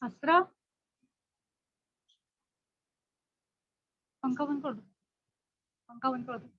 अस्रा पंखा बंद कर दो, पंखा बंद कर दो.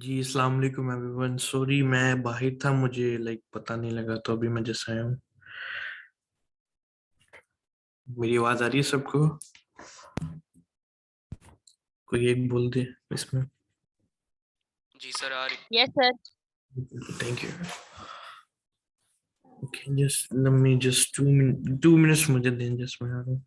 जी अस्सलाम वालेकुम एवरीवन। सॉरी मैं बाहर था, मुझे पता नहीं लगा, तो अभी मैं जैसे आया हूँ। मेरी आवाज आ रही है सबको? कोई एक बोल दे इसमें। जी सर आ रही। Yes sir. Thank you. Okay, just let me just 2 minutes मुझे दें, जस्ट मैं आ रहा हूँ।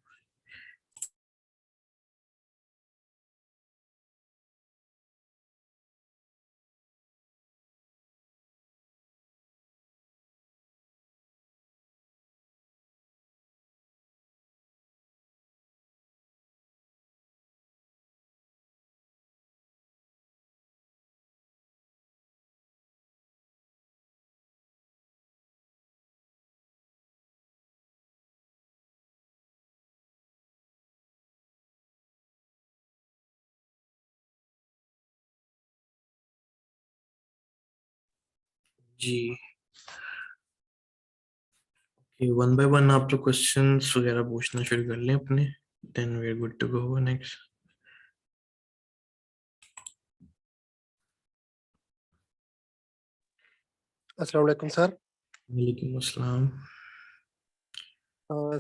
जी वन बाय वन आप लोग क्वेश्चंस वगैरह पूछना शुरू कर लें अपने, then we are good to go next. अस्सलाम वालेकुम सर। वालेकुम अस्सलाम।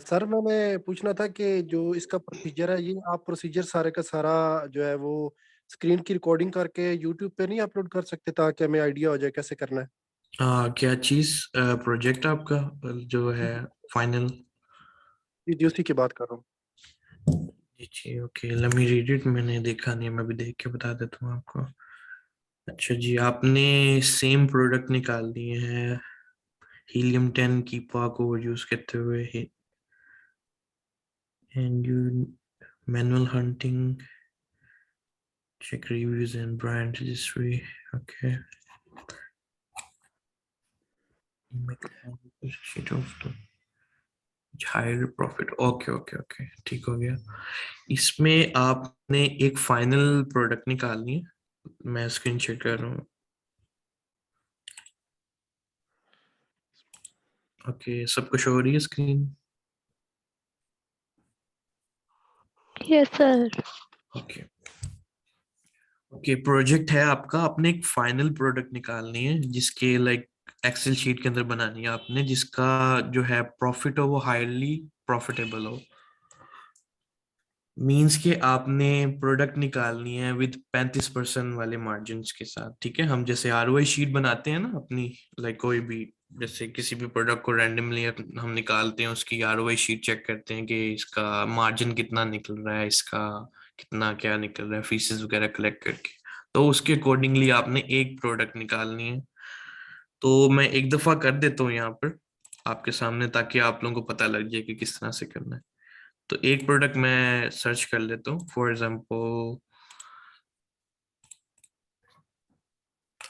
सर मैंने पूछना था कि जो इसका प्रोसीजर है, ये आप प्रोसीजर सारे का सारा जो है वो स्क्रीन की रिकॉर्डिंग करके यूट्यूब पे नहीं अपलोड कर सकते ताकि हमें आइडिया हो जाए कैसे करना है? क्या चीज प्रोजेक्ट आपका जो है फाइनल? जी उसी की बात कर रहा हूँ। जी जी okay, let me read it. मैंने देखा नहीं, मैं भी देख के बता देता हूँ आपको। अच्छा जी, आपने सेम प्रोडक्ट निकाल दिए हैं हीलियम 10 कीपा को यूज करते हुए, and you manual hunting, check reviews and brand registry. Okay, make a sheet of the higher profit. Okay okay okay, ठीक हो गया। इसमें आपने एक फाइनल प्रोडक्ट निकालनी है, मैं स्क्रीन शेयर कर रहा हूँ। ओके, सबको शो हो रही है screen? Yes sir. Okay okay, project है आपका, आपने एक फाइनल प्रोडक्ट निकालनी है जिसके एक्सेल शीट के अंदर बनानी है आपने, जिसका जो है प्रॉफिट हो वो हाईली प्रॉफिटेबल हो। मीन्स कि आपने प्रोडक्ट निकालनी है विद 35% वाले मार्जिन के साथ, ठीक है। हम जैसे आरओआई शीट बनाते हैं ना अपनी, लाइक कोई भी, जैसे किसी भी प्रोडक्ट को रैंडमली हम निकालते हैं, उसकी आरओआई शीट चेक करते हैं कि इसका मार्जिन कितना निकल रहा है, इसका कितना क्या निकल रहा है, फीसेस वगैरह कलेक्ट करके। तो उसके अकॉर्डिंगली आपने एक प्रोडक्ट निकालनी है। तो मैं एक दफा कर देता हूँ यहाँ पर आपके सामने, ताकि आप लोगों को पता लग जाए कि किस तरह से करना है। तो एक प्रोडक्ट मैं सर्च कर लेता हूँ। फॉर एग्जांपल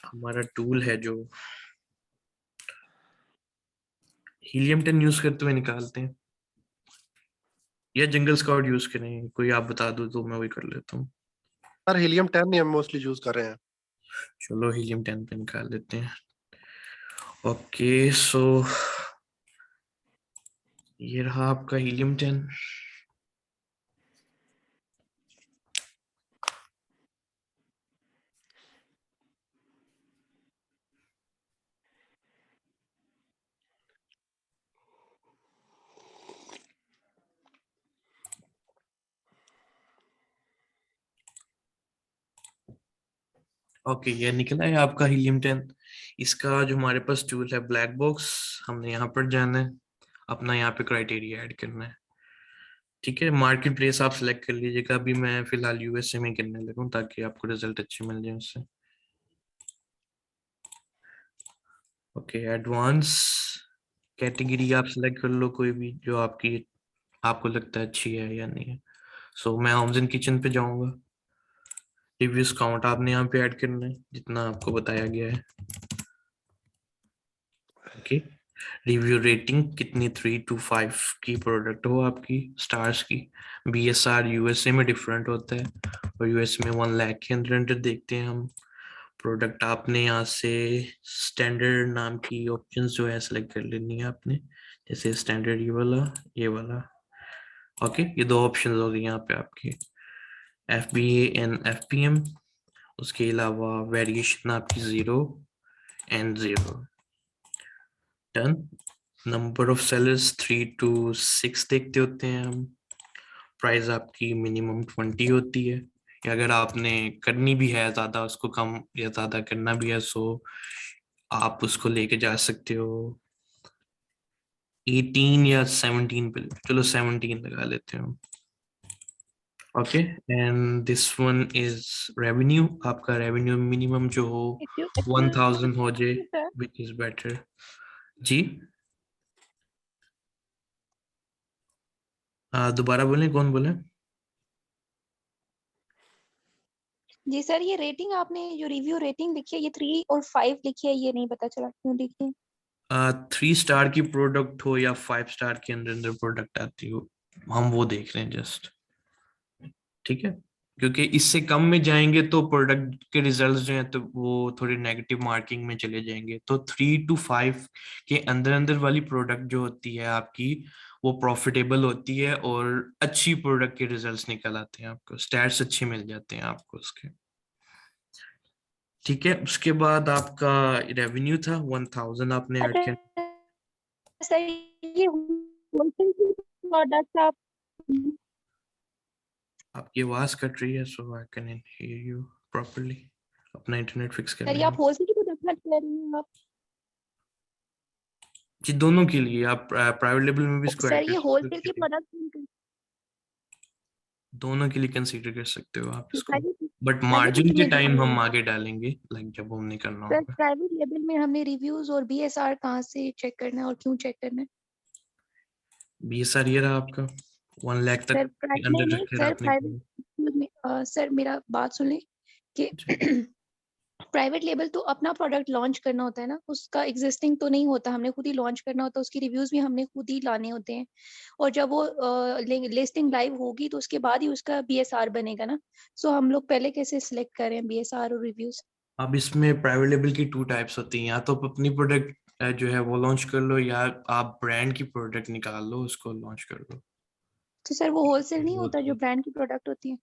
हमारा टूल है जो हीलियम 10 यूज करते हुए निकालते हैं, या जंगल स्काउट यूज करें, कोई आप बता दो तो मैं वही कर लेता हूँ। सर हीलियम 10 ही हम मोस्टली यूज कर रहे हैं। चलो हीलियम 10 पे निकाल लेते हैं। ओके सो ये रहा आपका हीलियम 10। ओके ये निकला है आपका हीलियम 10। इसका जो हमारे पास टूल है ब्लैक बॉक्स, हमने यहाँ पर जाना है, अपना यहाँ पे क्राइटेरिया ऐड करना है, ठीक है। मार्केट प्लेस आप सिलेक्ट कर लीजिएगा। अभी मैं फिलहाल यूएसए में करने लगा हूँ ताकि आपको रिजल्ट अच्छे मिल जाए उससे। ओके एडवांस कैटेगरी आप सिलेक्ट कर लो कोई भी जो आपको लगता है अच्छी है या नहीं है। सो मैं होम्स एंड किचन पे जाऊंगा। रिव्यूज काउंट आपने यहाँ पे ऐड करना है जितना आपको बताया गया है। ओके रिव्यू रेटिंग कितनी, 3 to 5 की प्रोडक्ट हो आपकी स्टार्स की। बीएसआर यूएसए में डिफरेंट होता है, और यूएस में 1 लाख के अंदर अंदर देखते हैं हम। प्रोडक्ट आपने यहाँ से स्टैंडर्ड नाम की ऑप्शंस जो है सेलेक्ट कर लेनी है आपने, जैसे स्टैंडर्ड ये वाला, ये वाला। ओके ये दो ऑप्शंस हो गई यहाँ पे आपकी, एफबीए एंड एफपीएम। उसके अलावा वेरिएशन आपकी 0 and 0। Done. Number of sellers 3 to 6 देखते होते हैं हम। प्राइस आपकी मिनिमम 20 होती है, या अगर आपने करनी भी है ज्यादा, उसको कम या ज्यादा करना भी है, सो आप उसको लेके जा सकते हो 18 या 17 पे। चलो 17 लगा लेते हैं। Okay and this one is revenue. आपका रेवेन्यू मिनिमम जो हो If you 1000 हो जाए, sir, विच इज बेटर। जी दोबारा बोलें, कौन बोले? जी सर, ये रेटिंग आपने जो रिव्यू रेटिंग लिखी है ये 3 और 5 लिखी है, ये नहीं पता चला क्यों लिखी है। 3 स्टार की प्रोडक्ट हो या 5 स्टार के अंदर अंदर प्रोडक्ट आती हो, हम वो देख रहे हैं जस्ट, ठीक है। क्योंकि इससे कम में जाएंगे तो प्रोडक्ट के रिजल्ट्स जो हैं तो वो थोड़ी नेगेटिव मार्किंग में चले जाएंगे। तो 3 to 5 के अंदर अंदर वाली प्रोडक्ट जो होती है आपकी, वो प्रॉफिटेबल होती है और अच्छी प्रोडक्ट के रिजल्ट्स निकल आते हैं, आपको स्टैट्स अच्छे मिल जाते हैं आपको उसके, ठीक है। उसके बाद आपका रेवेन्यू था 1000 आपने ऐड अच्छा किया। सर, ये होलसेल की प्रोडक्ट आप आपकी आवाज कट रही है, so I can hear you properly. अपना इंटरनेट फिक्स कर सर, ये लेंगे आप होलसेल की प्रोडक्ट कह रही हैं आप? जी। दोनों के लिए आप प्राइवेट लेवल में भी इसको सर, ऐड कर ये सकते होलसेल की हो, प्रोडक्ट दोनों के लिए कंसीडर कर सकते हो आप इसको। Private but private margin level के में टाइम जो हम आगे डालेंगे, लाइक जब हमने करना सर होगा। प्राइवेट लेवल में हमने रिव्यूज और बीएसआर कहाँ से चेक करना है और क्यों चेक करना है? बीएसआर ये रहा आपका, 1 लाख तक सर के नहीं अंदर नहीं रखकर सर, आपने प्राइवेट सर मेरा बात सुन लें कि प्राइवेट लेबल तो अपना प्रोडक्ट लॉन्च करना होता है ना, उसका एग्जिस्टिंग तो नहीं होता, हमने खुद ही लॉन्च करना होता है, उसकी रिव्यूज भी हमने खुद ही लाने होते हैं, और जब वो लिस्टिंग लाइव होगी तो उसके बाद ही उसका बीएसआर बनेगा ना। सो हम लोग पहले कैसे सिलेक्ट करें बीएसआर और रिव्यूज? अब इसमें प्राइवेट लेबल की 2 टाइप्स होती हैं, या तो आप अपनी प्रोडक्ट जो है वो लॉन्च कर लो, या आप ब्रांड की प्रोडक्ट निकाल लो उसको लॉन्च कर लो। तो सर वो होलसेल नहीं वो होता जो ब्रांड की प्रोडक्ट होती है?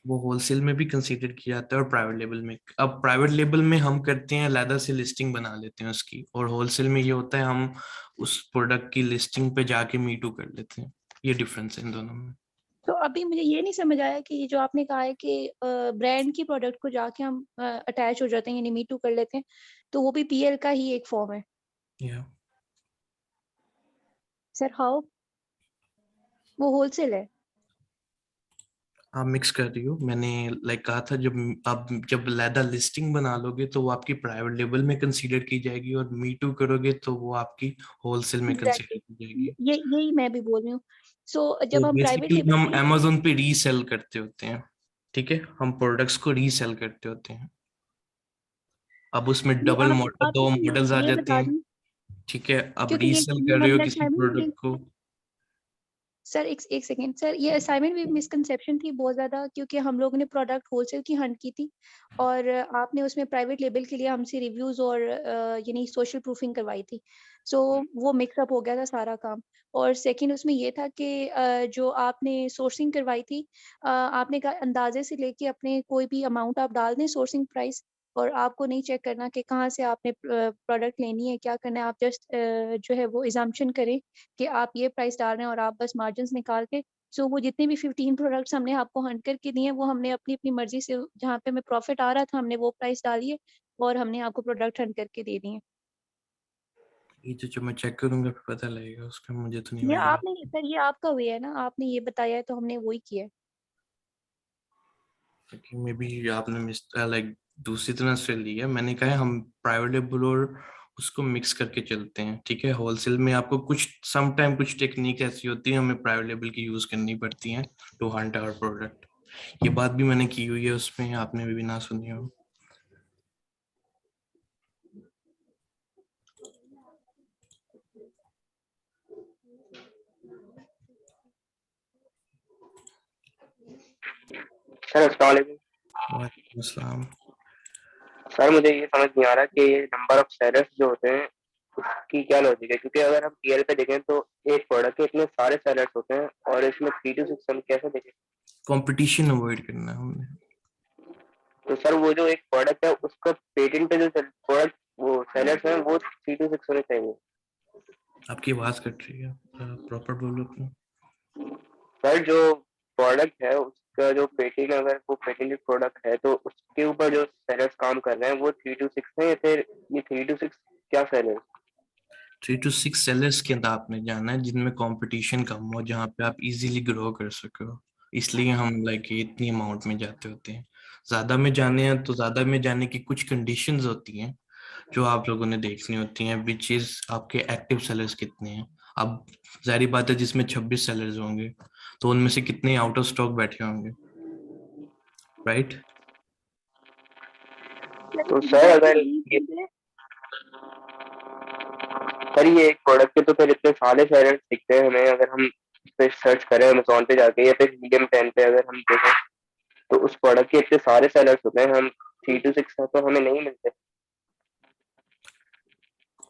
वो होलसेल में भी कंसीडर किया जाता है और प्राइवेट लेवल में। अब प्राइवेट लेवल में हम करते हैं अलग से लिस्टिंग बना लेते हैं उसकी, और होलसेल में ये होता है हम उस प्रोडक्ट की लिस्टिंग पे जाके मीटू कर लेते हैं। ये डिफरेंस है इन दोनों में। तो अभी मुझे ये नहीं समझ आया कि जो आपने कहा है कि ब्रांड की प्रोडक्ट को जाके हम अटैच हो जाते हैं यानी मी टू कर लेते हैं, तो वो भी पीएल का ही एक फॉर्म है। या सर हाउ? वो होलसेल है। आप मिक्स कर रही हो। मैंने लाइक कहा था जब आप जब लैदा लिस्टिंग बना लोगे तो वो आपकी प्राइवेट लेबल में कंसीडर की जाएगी, और मी टू करोगे तो वो आपकी होलसेल में कंसीडर एग्जैक्टली, की जाएगी। यही मैं भी बोल रही हूँ। सो तो जब हम प्राइवेट बेसिकली लेबल हम की, Amazon पे रीसेल करते होते हैं, ठीक है, हम प्रोडक्ट्स को रीसेल करते होते हैं। अब उसमें नहीं डबल आप मॉडल, आप दो मुझे मॉडल्स आ ये जाते बता हैं, दी, ठीक है। अब क्योंकि रीसेल ये कर रहे हो हमें किसी असाइनमेंट भी, प्रोडक्ट को। सर एक सेकेंड सर, ये असाइनमेंट भी मिसकंसेप्शन थी बहुत ज़्यादा, क्योंकि हम लोगों ने प्रोडक्ट होलसेल की हंट की थी और आपने उसमें प्राइवेट लेबल के लिए हमसे रिव्यूज़ और यानी सोशल प्रूफिंग करवाई थी। सो वो मिक्सअप हो गया था सारा काम। और सेकंड उसमें ये था कि जो आपने सोर्सिंग करवाई थी, आपने कहा अंदाजे से लेके अपने कोई भी अमाउंट आप डाल दें सोर्सिंग प्राइस, और आपको नहीं चेक करना कि कहाँ से आपने प्रोडक्ट लेनी है, क्या करना है। आप जस्ट जो है वो इज़म्पशन करें कि आप ये प्राइस डाल रहे हैं और आप बस मार्जिन्स निकाल के, सो वो जितने भी 15 प्रोडक्ट्स हमने आपको हंट करके दिए हैं वो हमने अपनी अपनी मर्जी से, जहाँ पे हमें प्रॉफिट आ रहा था हमने वो प्राइस डाली है और हमने आपको प्रोडक्ट हंट करके दे दिए। ये जो मैं चेक करूंगा फिर पता लगेगा उसका, मुझे तो नहीं ये आइडिया। आपने सर, ये आपका वे है ना, आपने ये बताया है तो हमने वही किया है। मे बी आपने मिस लाइक दूसरी तरह से लिया। मैंने कहा है हम प्राइवेट लेबल और उसको मिक्स करके चलते हैं, ठीक है। होलसेल में आपको कुछ सम टाइम कुछ टेक्निक ऐसी होती है हमें प्राइवेट लेबल की यूज करनी पड़ती है टू हंट आवर प्रोडक्ट। ये बात भी मैंने की हुई है उसमें, आपने भी ना सुनी हो। सर अस्सलाम वालेकुम। वालेकुम अस्सलाम। सर मुझे ये समझ नहीं आ रहा कि ये नंबर ऑफ सेलर्स जो होते हैं उसकी क्या लॉजिक है, क्योंकि अगर हम पीएल पे देखें तो एक प्रोडक्ट के इतने सारे सेलर्स होते हैं और इसमें 3 to 6 हम कैसे देखें। कंपटीशन अवॉइड करना है हमने। तो सर वो जो एक प्रोडक्ट है उसका पेटेंट पे जो प्रोडक्ट वो सेलर्स हैं वो 3 to 6 होने चाहिए। आपकी आवाज कट रही है, प्रॉपर बोलो अपना। सर जो प्रोडक्ट है उसका जो पेटेंट, अगर वो पेटेंटेड प्रोडक्ट है तो उसके ऊपर जो सेलर्स काम कर रहे हैं वो 3 to 6 है या फिर ये 3 to 6 क्या सेलर्स। 3 to 6 सेलर्स के अंदर आपने जाना है जिनमें कंपटीशन कम हो, जहाँ पे आप इजीली ग्रो कर सको। इसलिए हम लाइक इतनी अमाउंट में जाते होते हैं। ज्यादा में जाने हैं तो ज्यादा में जाने की कुछ कंडीशंस होती हैं जो आप लोगों ने देखनी होती हैं, विच इज आपके एक्टिव सेलर्स कितने हैं। अब जाहिर बात है जिसमें 26 सेलर्स होंगे तो उनमें से कितने आउट ऑफ स्टॉक बैठे होंगे, राइट? तो सर अगर ये सर ये एक प्रोडक्ट के तो फिर इतने सारे सेलर्स दिखते हैं हमें, अगर हम इस पे सर्च करें अमेज़न पे जाके या फिर मीडियम 10 पे अगर हम देखें तो उस प्रोडक्ट के इतने सारे सेलर्स होते हैं, हम 3 to 6 तो हमें नहीं मिलते।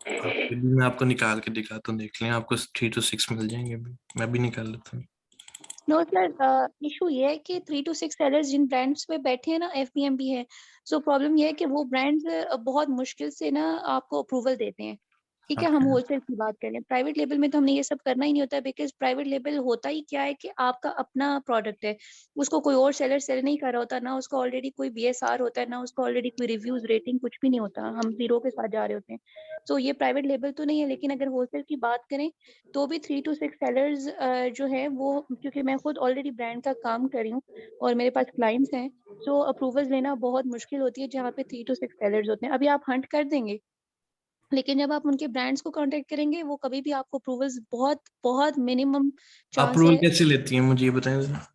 फिर भी मैं आपको निकाल के दिखाता हूँ, देख लें, आपको 3 to 6 मिल जाएंगे अभी। मैं भी निकाल लेता हूँ। नो सर, इशू ये है कि 3 to 6 सेलर्स जिन ब्रांड्स पे बैठे हैं ना, एफबीएम भी है। सो प्रॉब्लम ये है कि वो ब्रांड्स बहुत मुश्किल से ना आपको अप्रूवल देते हैं। ठीक है, हम Okay. होलसेल की बात करें, प्राइवेट लेबल में तो हमने ये सब करना ही नहीं होता, बिकॉज प्राइवेट लेबल होता ही क्या है कि आपका अपना प्रोडक्ट है, उसको कोई और सेलर सेल नहीं कर रहा होता, ना उसका ऑलरेडी कोई बीएसआर होता है, ना उसका ऑलरेडी कोई रिव्यूज रेटिंग कुछ भी नहीं होता, हम जीरो के साथ जा रहे होते हैं। तो ये प्राइवेट लेबल तो नहीं है। लेकिन अगर होलसेल की बात करें तो भी 3 to 6 सेलर्स जो है वो, क्योंकि मैं खुद ऑलरेडी ब्रांड का काम कर रही हूँ और मेरे पास क्लाइंट्स हैं, सो अप्रूवल्स लेना बहुत मुश्किल होती है जहाँ पे 3 to 6 सेलर्स होते हैं। अभी आप हंट कर देंगे, लेकिन जब आप उनके ब्रांड्स को कांटेक्ट करेंगे वो कभी भी आपको अप्रूवल्स, बहुत बहुत मिनिमम चांस अप्रूवल है। कैसे लेती हैं मुझे ये बताएं जरा।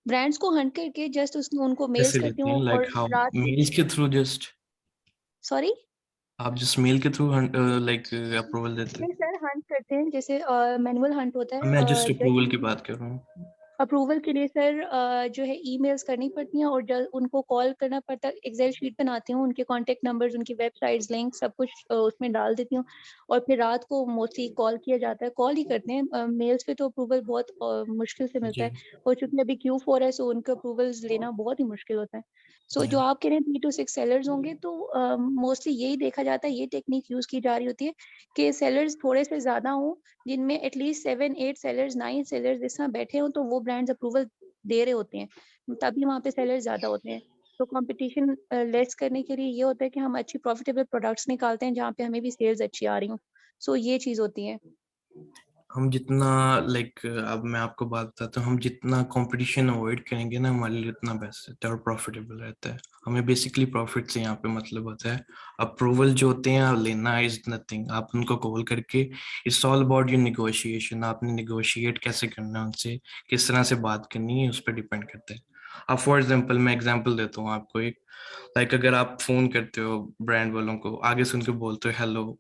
ब्रांड्स को हंट करके जस्ट उसमें उनको मेल्स कैसे करती लेती हैं, हूँ लाइक और हाउ? रात को, मेल्स के थ्रू जस्ट? सॉरी आप जस्ट मेल के थ्रू लाइक अप्रूवल देते नहीं सर, हंट करते हैं, जैसे मैनुअल हंट होता हैं? मैं जस्ट है। अप्रूवल की बात कर रहा हूँ। अप्रूवल के लिए सर जो है ईमेल्स करनी पड़ती हैं और उनको कॉल करना पड़ता है। एक्सेल शीट बनाती हूँ, उनके कांटेक्ट नंबर्स, उनकी वेबसाइट्स, लिंक सब कुछ उसमें डाल देती हूँ और फिर रात को मोस्टली कॉल किया जाता है, कॉल ही करते हैं। मेल्स पे तो अप्रूवल बहुत मुश्किल से मिलता जी। है, और चूंकि अभी Q4 है सो उनका अप्रूवल्स लेना बहुत ही मुश्किल होता है। सो जो आप कह रहे हैं 3 to 6 सेलर्स होंगे, तो मोस्टली यही देखा जाता है, ये टेक्निक यूज की जा रही होती है कि सेलर्स थोड़े से ज्यादा हों, जिनमें एटलीस्ट 7 8 सेलर्स 9 सेलर्स इस तरह बैठे हों, तो वो ब्रांड्स अप्रूवल दे रहे होते हैं तभी वहाँ पे सेलर्स ज्यादा होते हैं। तो कंपटीशन लेस करने के लिए ये होता है कि हम अच्छी प्रॉफिटेबल प्रोडक्ट्स निकालते हैं जहाँ पे हमें भी सेल्स अच्छी आ रही हो। सो ये चीज होती है। हम जितना लाइक अब मैं आपको बात बताता हूँ, हम जितना कंपटीशन अवॉइड करेंगे ना हमारे लिए उतना बेस्ट रहता है और प्रॉफिटेबल रहता है। हमें बेसिकली प्रॉफिट से यहाँ पे मतलब होता है। अप्रूवल जो होते हैं लेना इज नथिंग, आप उनको कॉल करके it's all about your negotiation. आपने निगोशिएट कैसे करना है उनसे, किस तरह से बात करनी है, उस पर डिपेंड करता है। अब फॉर एग्जाम्पल मैं एग्जाम्पल देता हूँ आपको एक, लाइक अगर आप फोन करते हो ब्रांड वालों को, आगे से उनको बोलते हो हेलो,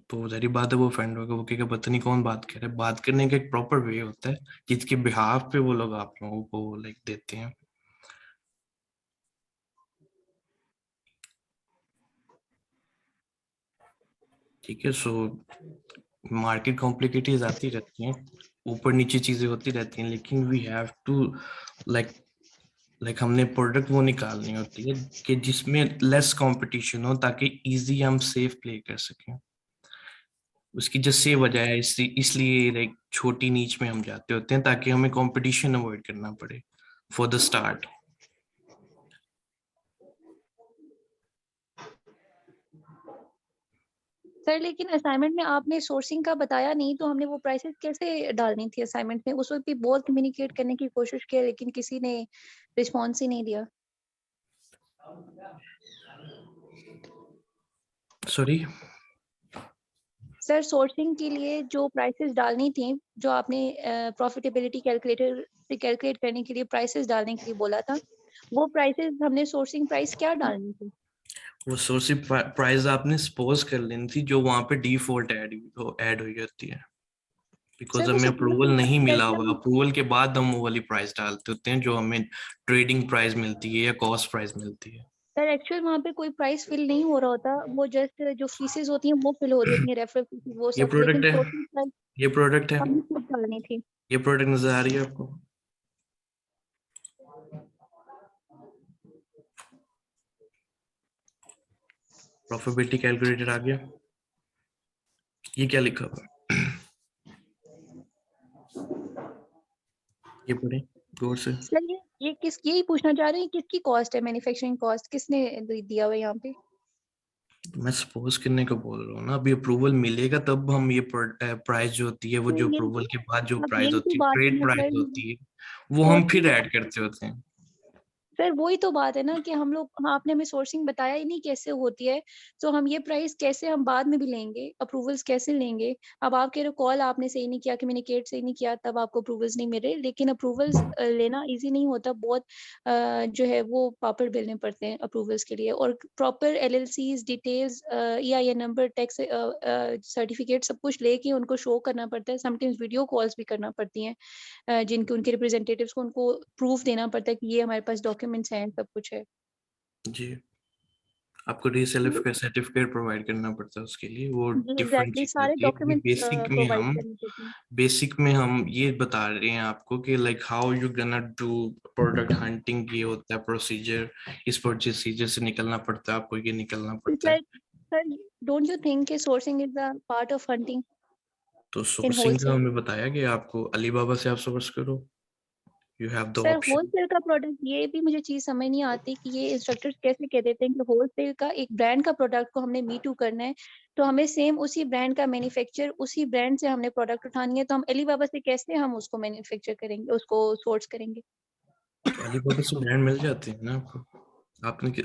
तो जारी बात है वो फ्रेंड होगा, वो कहेगा पता नहीं कौन बात कर रहा है। बात करने का एक प्रॉपर वे होता है जिसके बिहाफ पे वो लोग आप लोगों को लाइक देते हैं। ठीक है, सो मार्केट कॉम्प्लिकेटिव आती रहती हैं, ऊपर नीचे चीजें होती रहती हैं, लेकिन वी हैव टू लाइक हमने प्रोडक्ट वो निकालनी होती है कि जिसमें लेस कंपटीशन हो, ताकि इजी हम सेफ प्ले कर सकें। उसकी जस्ट से वजह है, इसलिए लाइक छोटी नीच में हम जाते होते हैं ताकि हमें कंपटीशन अवॉइड करना पड़े फॉर द स्टार्ट। सर लेकिन असाइनमेंट में आपने सोर्सिंग का बताया नहीं, तो हमने वो प्राइसेस कैसे डालनी थी असाइनमेंट में? उस वक्त भी बहुत कम्युनिकेट करने की कोशिश की लेकिन किसी ने रिस्पॉन्स ही नहीं दिया। सॉरी सर सोर्सिंग के लिए जो प्राइसेस डालनी थी, जो आपने प्रॉफिटेबिलिटी कैलकुलेटर से कैलकुलेट करने के लिए प्राइसेस डालने के लिए बोला था, वो प्राइसेस हमने सोर्सिंग प्राइस क्या डालनी थी? वो सोर्सिंग प्राइस आपने सपोज कर लेनी थी जो वहां पे डिफॉल्ट ऐड हुई होती है, बिकॉज सर वो हमें सपोज अप्रूवल नहीं मिला करना, हुआ। अप्रूवल के बाद हम वो वाली प्राइस डालते होते हैं जो हमें ट्रेडिंग प्राइस मिलती है या कॉस्ट प्राइस मिलती है। सर एक्चुअल वहाँ पे कोई प्राइस फिल नहीं हो रहा होता, वो जस्ट जो फीसेस होती हैं वो फिल हो रही होती हैं, रेफरल फीस वो ये सब, लेकिन प्रोडक्ट है, सोर्सिंग प्राइस ये प्रोडक्ट है, हमने खुद डालनी थी। ये प्रोडक्ट नजर आ रही है आपको? प्रॉफिटेबिलिटी कैलकुलेटर आ गया। ये क्या लिखा हुआ है? ये पढ़े गौर से। सर ये किस, यही पूछना चाह रहे हैं किसकी कॉस्ट है, मैन्युफैक्चरिंग कॉस्ट किसने दिया हुआ है यहाँ पे? मैं सपोज करने को बोल रहा हूँ ना, अभी अप्रूवल मिलेगा तब हम ये प्राइस जो होती है, वो तो जो ये अप्रूवल के बाद जो अब प्राइस यही तो होती है, बात है ट्रेड ना प्राइस सर, होती है, वो हम फिर सोर्सिंग, ऐड करते होते हैं। सर वही तो बात है ना कि हम लोग, हाँ, आपने हमें सोर्सिंग बताया ही नहीं कैसे होती है, तो हम ये प्राइस कैसे हम बाद में भी लेंगे, अप्रूवल्स कैसे लेंगे? अब आप कह रहे हो कॉल आपने सही नहीं किया, कम्युनिकेट सही नहीं किया, तब आपको अप्रूवल्स नहीं मिले, लेकिन अप्रूवल्स लेना इजी नहीं होता, बहुत जो है वो पापड़ बेलने पड़ते हैं अप्रूवल्स के लिए, और proper LLCs details, EIN number, tax certificate सब कुछ लेके उनको शो करना पड़ता है, समटाइम्स वीडियो कॉल्स भी करना पड़ती हैं, जिनके उनके रिप्रेजेंटेटिव्स को उनको प्रूफ देना पड़ता है कि ये हमारे पास डॉक्यूमेंट्स हैं, सब कुछ है। जी, आपको रीसेलर का सर्टिफिकेट प्रोवाइड करना पड़ता है उसके लिए, वो जी डिफरेंट एग्जैक्टली, चीज सारे होती है। क्योंकि डॉक्यूमेंट्स प्रोवाइड करने पड़ते हैं। बेसिक में हम ये बता रहे हैं आपको कि लाइक हाउ यू गना डू प्रोडक्ट हंटिंग, ये होता है प्रोसीजर। इस प्रोसीजर से निकलना पड़ता है, आपको ये निकलना पड़ता है। सर डोंट यू थिंक कि sourcing is a part of hunting तो इन सोर्सिंग का होलसेल? हमें बताया कि आपको अलीबाबा से आप सोर्स करो, you have the sir option. Wholesale का प्रोडक्ट, ये भी मुझे चीज समझ नहीं आती कि ये इंस्ट्रक्टर्स कैसे कह देते हैं कि होलसेल का एक ब्रांड का प्रोडक्ट को हमने मी टू करना है, तो हमें सेम उसी ब्रांड का मैन्युफैक्चर, उसी ब्रांड से हमने प्रोडक्ट उठानी है, तो हम अलीबाबा से कैसे हम उसको मैन्युफैक्चर करेंगे, उसको सोर्स करेंगे? तो अलीबाबा से ब्रांड मिल जाते हैं ना आपको,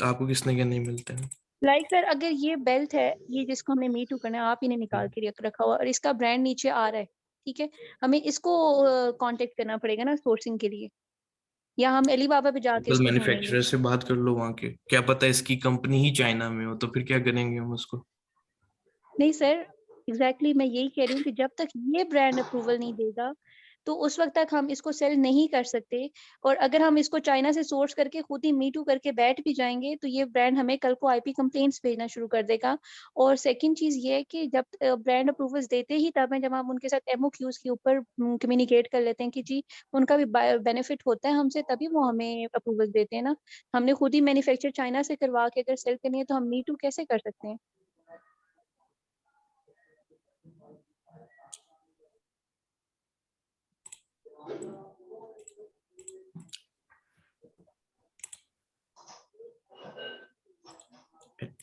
आपको किसने क्या नहीं मिलते हैं? लाइक सर अगर ये बेल्ट है, ये जिसको हमने मी टू करना है, आप इन्हें निकाल के रखा हुआ और इसका ब्रांड नीचे आ रहा है, ठीक है, हमें इसको कांटेक्ट करना पड़ेगा ना सोर्सिंग के लिए, या हम अलीबाबा पे जाके लोकल इसको ढूंढेंगे? मैन्युफैक्चरर से बात कर लो वहां के, क्या पता इसकी कंपनी ही चाइना में हो, तो फिर क्या करेंगे हम उसको? नहीं सर, एग्जैक्टली मैं यही कह रही हूँ कि जब तक ये ब्रांड अप्रूवल नहीं देगा, तो उस वक्त तक हम इसको सेल नहीं कर सकते, और अगर हम इसको चाइना से सोर्स करके खुद ही मी टू करके बैठ भी जाएंगे, तो ये ब्रांड हमें कल को IP कंप्लेंट्स भेजना शुरू कर देगा। और सेकंड चीज ये है कि जब ब्रांड अप्रूवल्स देते ही तब है जब हम उनके साथ MOQs के ऊपर कम्युनिकेट कर लेते हैं कि जी उनका भी बेनिफिट होता है हमसे, तभी वो हमें अप्रूवल देते हैं ना। हमने खुद ही मैन्युफैक्चर चाइना से करवा के अगर सेल करनी है, तो हम मी टू कैसे कर सकते हैं?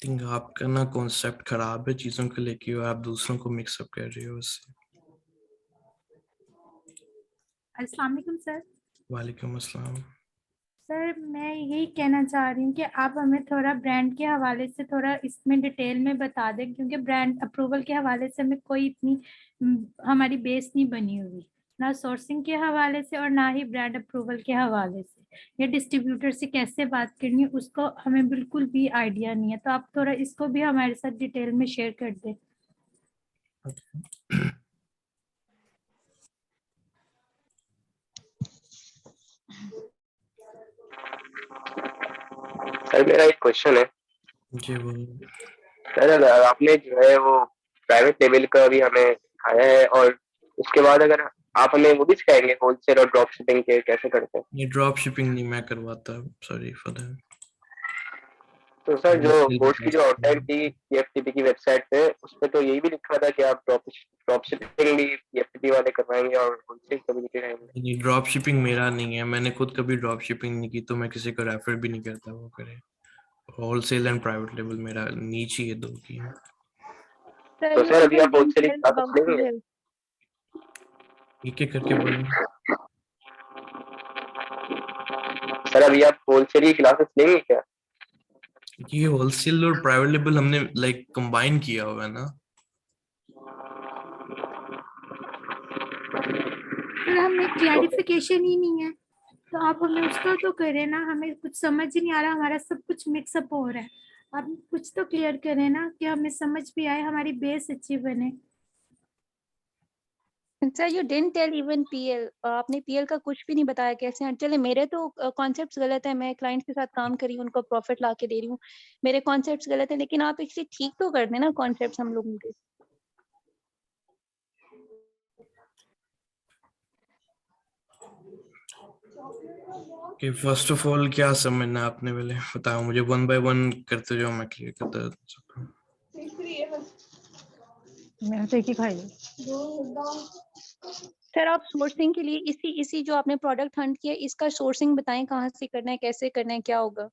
थिंक आपका ना कॉन्सेप्ट खराब है चीजों को लेके, और आप दूसरों को मिक्सअप कर रहे हो उससे। अस्सलाम वालेकुम सर। वालेकुम अस्सलाम। सर मैं यही कहना चाह रही हूँ कि आप हमें थोड़ा ब्रांड के हवाले से थोड़ा इसमें डिटेल में बता दें, क्योंकि ब्रांड अप्रूवल के हवाले से हमें कोई इतनी हमारी बेस नहीं बनी हुई, ना सोर्सिंग के हवाले से और ना ही ब्रांड अप्रूवल के हवाले से। या डिस्ट्रीब्यूटर से कैसे बात करनी है उसको हमें बिल्कुल भी आइडिया नहीं है, तो आप थोड़ा इसको भी हमारे साथ डिटेल में शेयर कर दें। सर मेरा एक क्वेश्चन है। जी वो सर आपने जो है वो प्राइवेट लेवल का भी हमें सिखाया है, और उसके बाद अगर आप हमें वो भी सिखाएंगे होलसेल और ड्रॉप शिपिंग के कैसे करते हैं। ये ड्रॉप शिपिंग नहीं मैं करवाता, सॉरी फॉर दैट। तो सर जो होलसेल कोर्स की बता जो सकते आउटलाइन हैं। थी पीएफटीपी की वेबसाइट पे, उस पे तो यही भी लिखा था कि आप ड्रॉप शिपिंग भी पीएफटीपी वाले करवाएंगे और होलसेल कम्युनिटी रहेंगे। नहीं, ड्रॉप शिपिंग मेरा नहीं है, मैंने खुद कभी ड्रॉप शिपिंग नहीं की, तो मैं किसी को रेफर भी नहीं करता वो करे। होलसेल एंड प्राइवेट लेवल मेरा नीच ही है, दो की है। सर तो यू सर अभी even आप didn't होलसेल की tell क्लासेस about लेंगे। PL. एक एक करके बोलना। सर अभी आप होलसेल की क्लासेस लेंगे क्या। ये होलसेल और प्राइवेट लेवल हमने लाइक कंबाइन किया हुआ है ना। सर हमें क्लैरिफिकेशन ही नहीं है, तो आप हमें उसका तो करें ना, हमें कुछ समझ ही नहीं आ रहा, हमारा सब कुछ मिक्सअप हो रहा है। आप कुछ तो क्लियर करें ना कि हमें समझ भी आए, हमारी बेस अच्छी बने। Sir you didn't tell even PL, आपने पीएल का कुछ भी नहीं बताया कैसे हैं। चले मेरे तो कॉन्सेप्ट्स गलत है, मैं क्लाइंट के साथ काम कर रही हूँ, उनको प्रॉफिट ला के दे रही हूँ, मेरे कॉन्सेप्ट्स गलत है, लेकिन आप इसे ठीक तो कर देना कॉन्सेप्ट्स हम लोगों के। कि फर्स्ट ऑफ ऑल क्या समझना है आपने, पहले बताओ मुझे, वन बाय वन करते जाओ, मैं क्लियर करता सबको। मैं तो एक ही खाई। सर आप सोर्सिंग के लिए इसी इसी जो आपने प्रोडक्ट हंट किया, इसका सोर्सिंग बताएं, कहाँ से करना है, कैसे करना है, क्या होगा।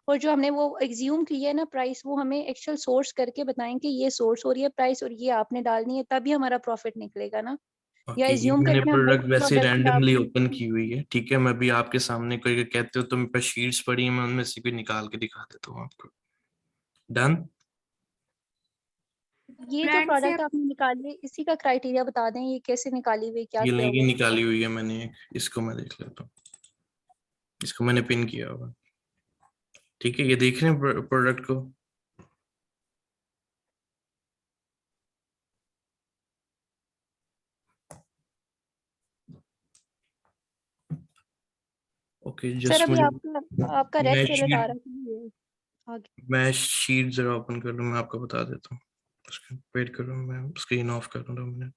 और जो हमने वो एग्ज्यूम किया है ना प्राइस, वो हमें एक्चुअल सोर्स करके बताएं कि ये सोर्स हो रही है प्राइस और ये आपने डालनी है, तभी हमारा प्रॉफिट निकलेगा ना। या ओके, ये एज्यूम मैंने करके हम प्रोडक्ट वही वैसे प्रोडक्ट ही रैंडमली आप। ओपन की हुई है, ठीक है। मैं भी आपके सामने कोई कहते हो तो मेरे पास शीट्स पड़ी है, मैं उनमें से भी निकाल के दिखा देता हूँ आपको। डन। ये जो ब्रांड से प्रोडक्ट आपने निकाली है, इसी का क्राइटेरिया बता दें, ये कैसे निकाली हुई, क्या ये किया लेंगी हुआ है। निकाली हुई है मैंने एक, इसको मैं देख लेता हूँ, इसको मैंने पिन किया हुआ। ठीक है, ये देख रहे हैं प्रोडक्ट को। ओके सर जस्ट अभी मुझे, आपका रेड मैं चैनल आ शीट रहा है आगे। मैं शीट जरा ओपन कर लूँ, मैं आपको बता देता हूँ। वेट करो, मैं स्क्रीन ऑफ कर रहा हूँ।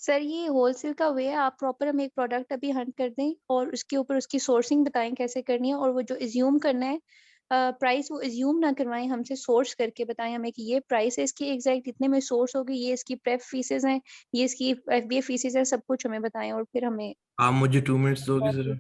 सर ये होलसेल का वे है, आप प्रॉपर हमें एक प्रोडक्ट अभी हंट कर दें और उसके ऊपर उसकी सोर्सिंग बताएं कैसे करनी है, और वो जो एज्यूम करना है प्राइस, वो एज्यूम ना करवाएं हमसे, सोर्स करके बताएं हमें कि ये प्राइस है इसकी एग्जैक्ट इतने में सोर्स होगी, ये इसकी प्रेप फीसेस हैं, ये इसकी एफबीए फीसेस है, सब कुछ हमें बताएं और फिर हमें। आप मुझे 2 मिनट्स दोगे जरा।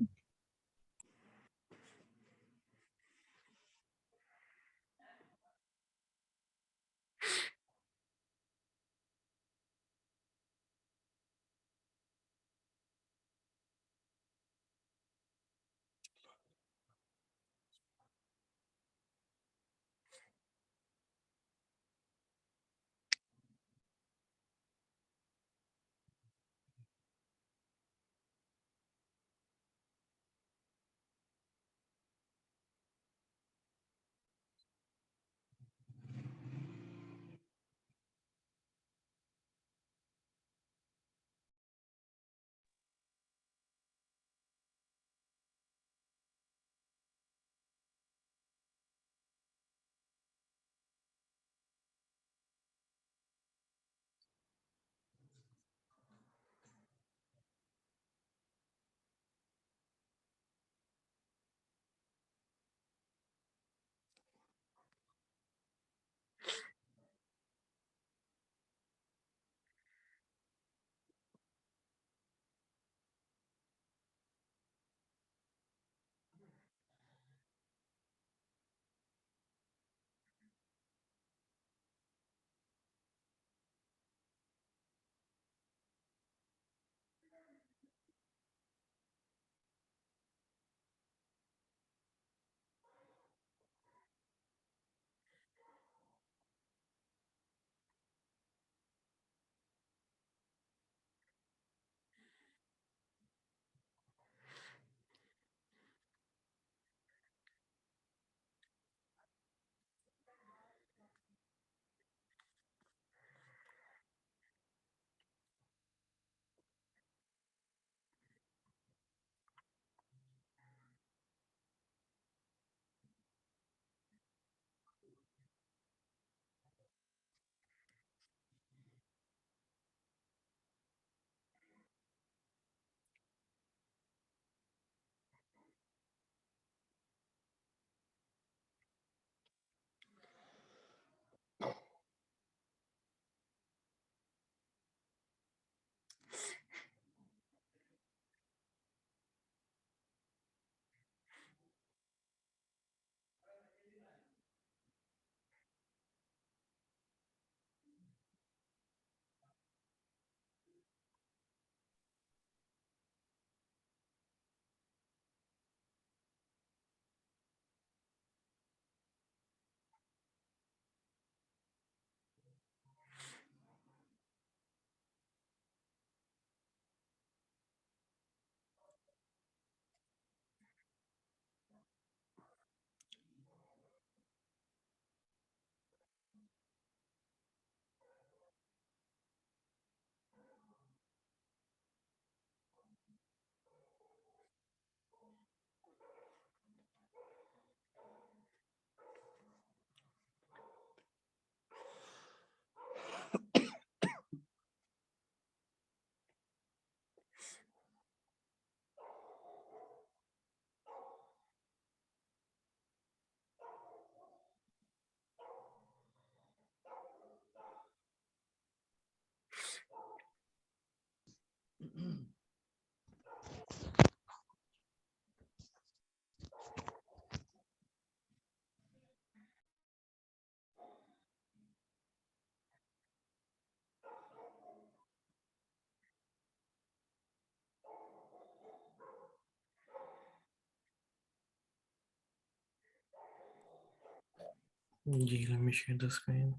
जी let me share the screen.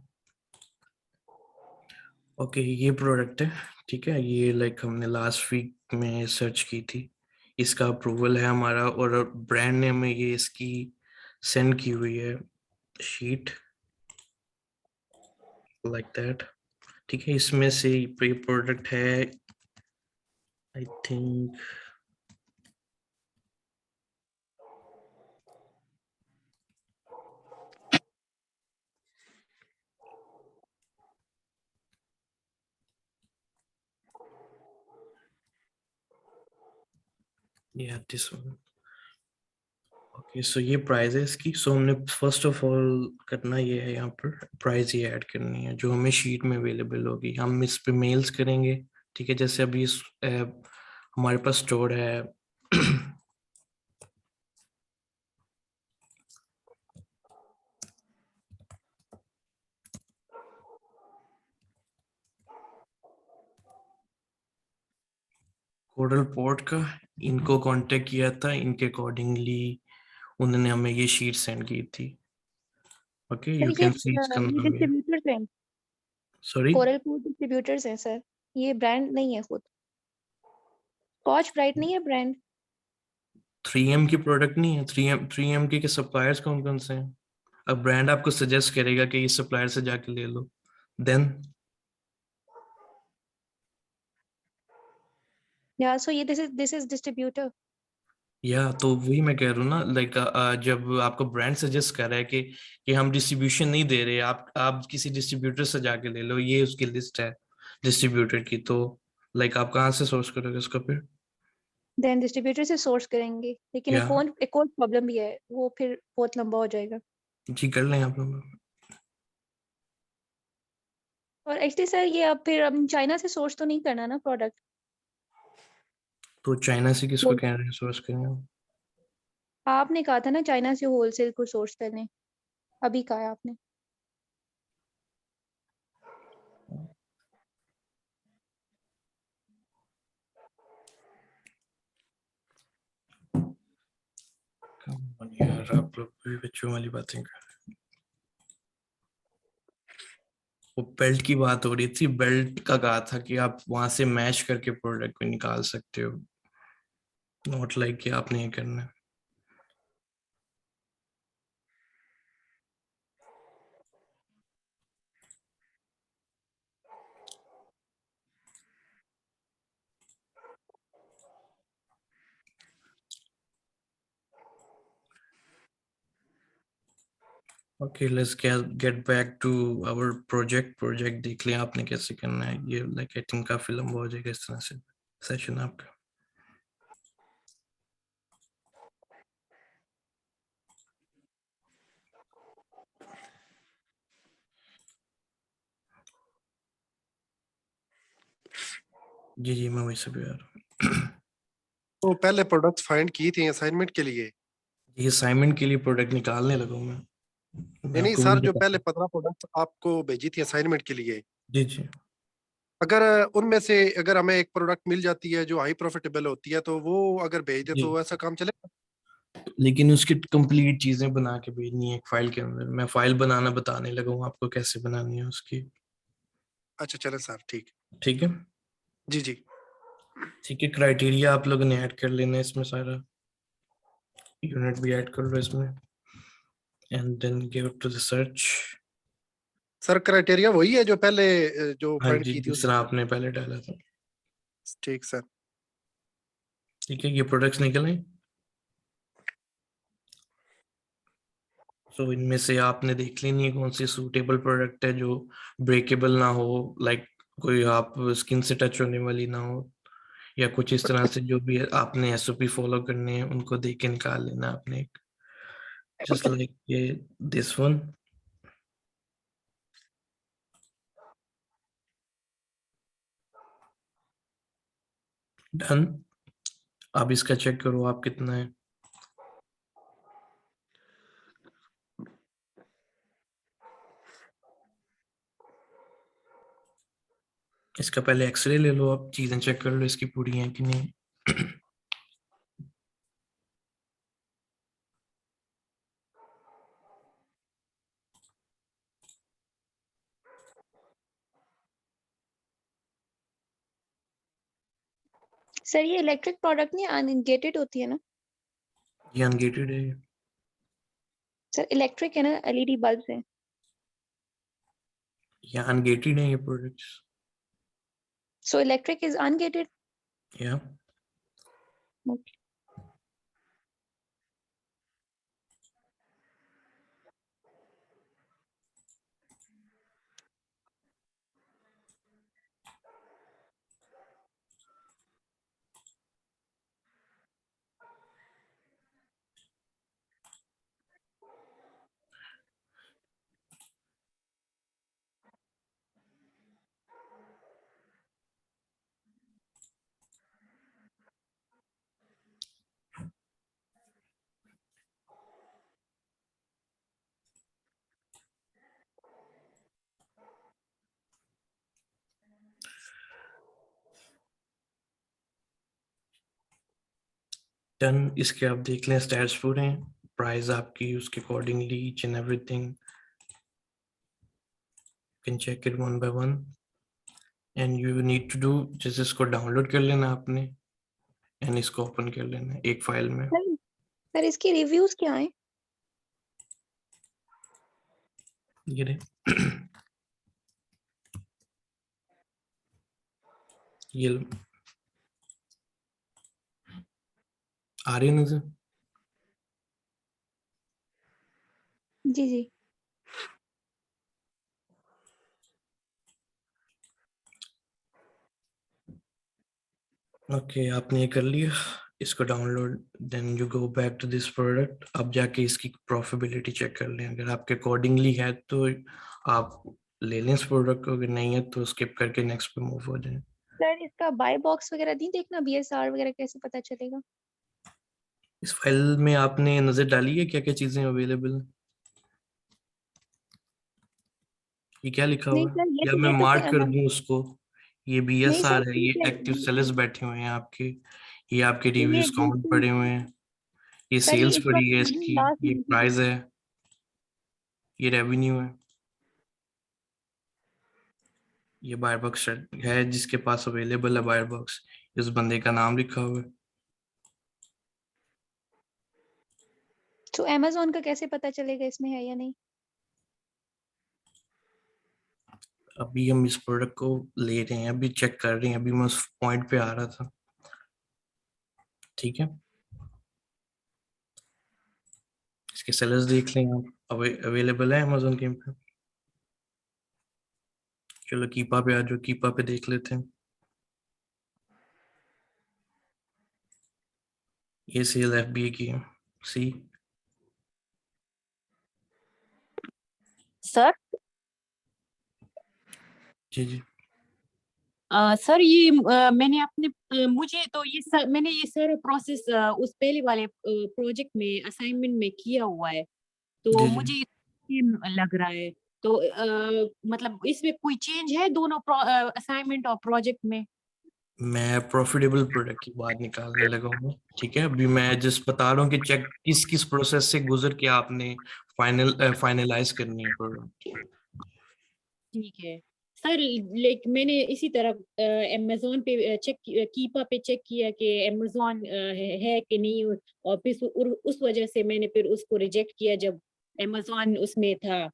Okay ये प्रोडक्ट है, ठीक है, ये लाइक हमने लास्ट वीक में सर्च की थी, इसका अप्रूवल है हमारा, और ब्रांड ने हमें ये इसकी सेंड की हुई है शीट लाइक दैट, ठीक है। इसमें से ये प्रोडक्ट है I think this one. Okay so ये प्राइस है इसकी। सो हमने फर्स्ट ऑफ ऑल करना ये है, यहाँ पर प्राइस ये ऐड करनी है जो हमें शीट में अवेलेबल होगी, हम इस पे मेल्स करेंगे, ठीक है। जैसे अभी हमारे पास स्टोर है कोरल पोर्ट का, इनको कांटेक्ट किया था, इनके अकॉर्डिंगली उन्होंने हमें ये शीट सेंड की थी। ओके सर यू ये कैन सी इसका नाम ये, डिस्ट्रीब्यूटर्स हैं, सॉरी कोरल पोर्ट डिस्ट्रीब्यूटर्स हैं सर, ये ब्रांड नहीं है खुद, स्कॉच ब्राइट नहीं है ब्रांड। 3M की प्रोडक्ट नहीं है, 3M के सप्लायर्स कौन कौन से हैं? अब ब्रांड आपको सजेस्ट करेगा कि इस सप्लायर से जाके ले लो, देन या सो ये दिस इज डिस्ट्रीब्यूटर। या तो वही मैं कह रहा हूँ ना, लाइक जब आपको ब्रांड सजेस्ट कर रहा है कि हम डिस्ट्रीब्यूशन नहीं दे रहे, आप किसी डिस्ट्रीब्यूटर से जाके ले लो, ये उसकी लिस्ट है डिस्ट्रीब्यूटर की, तो लाइक आप कहाँ से सोर्स करोगे उसको फिर? देन डिस्ट्रीब्यूटर से सोर्स करेंगे, लेकिन या एक और प्रॉब्लम भी है, वो फिर बहुत लंबा हो जाएगा। जी कर लें आप लोग। और एक्चुअली सर ये अब फिर हम चाइना से सोर्स तो नहीं करना ना प्रोडक्ट। तो चाइना से किसको कह रहे हैं सोर्स करेंगे? आपने कहा था ना चाइना से होलसेल को सोर्स करने, अभी कहा है आपने। यार आप लोग भी बच्चों वाली बातें कर रहे हैं। वो बेल्ट की बात हो रही थी, बेल्ट का कहा था कि आप वहां से मैच करके प्रोडक्ट को निकाल सकते हो, नॉट लाइक कि आपने ये करना है। Okay let's get back to our project देख लिया आपने कैसे करना है ये, लाइक आई थिंक काफी लंबा हो जाएगा इस तरह से सेशन आपका। जी जी मैं वही सब यार तो पहले प्रोडक्ट्स फाइंड की थी असाइनमेंट के लिए? ये असाइनमेंट के लिए प्रोडक्ट निकालने लगा हूं मैं नहीं आपको सर, वही जो बता। पहले 15 प्रोडक्ट्स आपको भेजी थी असाइनमेंट के लिए, जी जी अगर उनमें से अगर हमें एक प्रोडक्ट मिल जाती है जो हाई प्रॉफिटेबल होती है, तो वो अगर भेज दे जी, तो ऐसा काम चलेगा? लेकिन उसकी कंप्लीट चीजें बना के भेजनी है एक फाइल के अंदर, मैं फाइल बनाना बताने लगा हूँ आपको कैसे बनानी है उसकी। अच्छा चले सर, ठीक। ठीक है, जी जी। ठीक है, क्राइटेरिया आप लोगों ने ऐड कर लेना है इसमें, सारा यूनिट भी ऐड कर लो इसमें, and then give to the search. Sir criteria वही है जो पहले जो हाँ फाइंड जी की थी जिस उस? तरह आपने पहले डाला था। ठीक सर। ठीक है, ये प्रोडक्ट्स निकले, तो इनमें से आपने देख लेनी है कौन सी सूटेबल प्रोडक्ट है जो ब्रेकेबल ना हो, लाइक कोई आप स्किन से टच होने वाली ना हो, या कुछ इस तरह से, जो भी आपने एसओपी फॉलो करने हैं उनको देख के निकाल लेना आपने, जस्ट लाइक ये दिस वन। डन। अब इसका चेक करो आप कितना है। इसका पहले एक्सरे ले लो, आप चीजें चेक कर लो इसकी पूरी हैं कि नहीं। सर ये इलेक्ट्रिक प्रोडक्ट नहीं अनगेटेड होती है ना? ये अनगेटेड है। सर इलेक्ट्रिक है ना, एलईडी बल्ब है। ये अनगेटेड है ये products. So electric is ungated. या डन। इसके आप देख लें स्टैट्स पूरे हैं, प्राइस आपकी उसके accordingly each and everything can check it one by one and you need to do जैसे इसको डाउनलोड कर लेना आपने एंड इसको ओपन कर लेना एक फाइल में। सर इसकी रिव्यूज क्या है? ये रे ये लो। आ रही है नजर? जी जी। ओके आपने ये कर लिया इसको download, then you go back to this product. अब जाके इसकी प्रॉफिटेबिलिटी चेक कर लें, अगर आपके अकॉर्डिंगली है तो आप ले लें इस प्रोडक्ट को, अगर नहीं है तो स्किप करके नेक्स्ट पे मूव हो जाए। सर इसका बाय बॉक्स वगैरह नहीं देखना, बीएसआर वगैरह कैसे पता चलेगा? इस फाइल में आपने नजर डाली है क्या क्या चीजें अवेलेबल हैं? ये क्या लिखा नहीं हुआ है, सर, ये या तो मैं देख सकते मार्क हैं कर हम। दूं उसको? ये नहीं सर, बीएसआर है, ये ठीक एक्टिव है। सेलर्स बैठे हुए हैं आपके, ये आपके ये रिव्यूज काउंट एग्जिस्टिंग। पड़े हुए हैं, ये सर ये सेल्स इस पड़ी है वक्त इसकी, लास्ट ये मंथ की प्राइस है, ये रेवेन्यू है, ये बायर बॉक्स है जिसके पास अवेलेबल है बायर बॉक्स, इस बंदे का नाम लिखा हुआ है। तो अमेजोन का कैसे पता चलेगा इसमें है या नहीं? अभी हम इस प्रोडक्ट को ले रहे हैं, अभी चेक कर रहे हैं, अभी मैं उस पॉइंट पे आ रहा था। ठीक है, इसके सेलर्स देख लें आप, अवेलेबल है अमेजोन के पे। चलो कीपा पे आ जाओ, कीपा पे देख लेते हैं। ये सेल एफबीए की है, सी। सर जी जी सर ये मैंने अपने मुझे तो मैंने ये सारा प्रोसेस उस पहले वाले प्रोजेक्ट में असाइनमेंट में किया हुआ है, तो जी जी। मुझे सेम लग रहा है। तो मतलब इसमें कोई चेंज है दोनों असाइनमेंट और प्रोजेक्ट में? मैं प्रॉफिटेबल प्रोडक्ट की बात निकालने लगा हूँ। ठीक है, अभी मैं जिस बता रहा हूँ कि चेक किस किस प्रोसेस से गुजर के आपने फाइनलाइज करनी है प्रोडक्ट। ठीक है सर, मैंने इसी तरह अमेजोन पे चेक कीपा पे चेक किया कि अमेजोन है कि नहीं, और फिर उस वजह से मैंने फिर उसको रिजेक्ट किया जब अमेजोन उसमें था,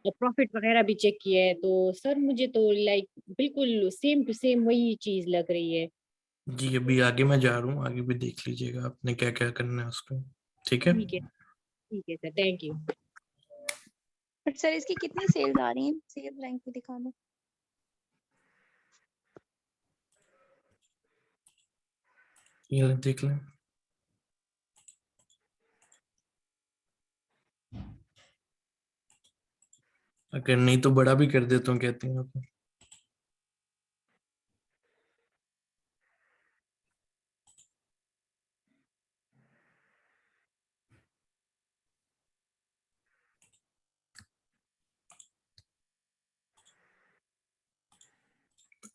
और प्रॉफिट वगैरह भी चेक किया है। तो सर मुझे तो लाइक बिल्कुल सेम टू सेम वही चीज लग रही है। जी अभी आगे मैं जा रहा हूँ, आगे भी देख लीजिएगा आपने क्या क्या करना है उसको। ठीक है, ठीक है sir, thank you. But sir इसकी कितनी सेल्स आ रही हैं? सेल्स रैंक पे दिखाना। ये देख लें। अगर नहीं तो बड़ा भी कर देता हूँ, कहते हैं आप।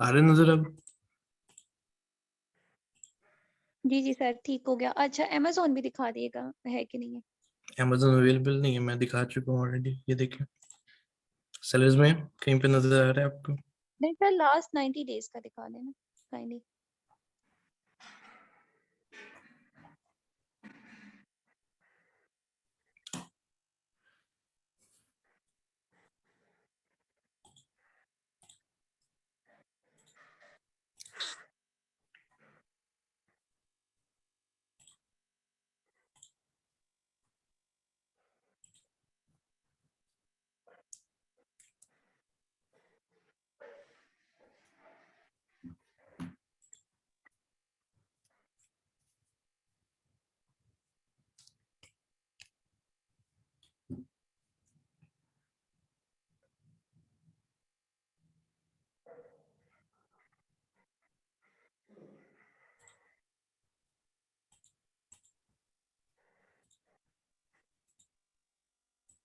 आ रहे नजर अब? जी जी सर, ठीक हो गया। अच्छा, अमेजोन भी दिखा दिएगा है कि नहीं है। Amazon अवेलेबल नहीं है, मैं दिखा चुका हूँ ऑलरेडी, ये देखिए सेलर्स में कहीं पे नजर आ रहा है आपको? नहीं सर, लास्ट 90 डेज का दिखा देना काइंडली।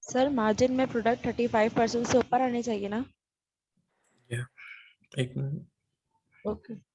सर मार्जिन में प्रोडक्ट 35% से ऊपर आने चाहिए ना? या एक मिनट, ओके।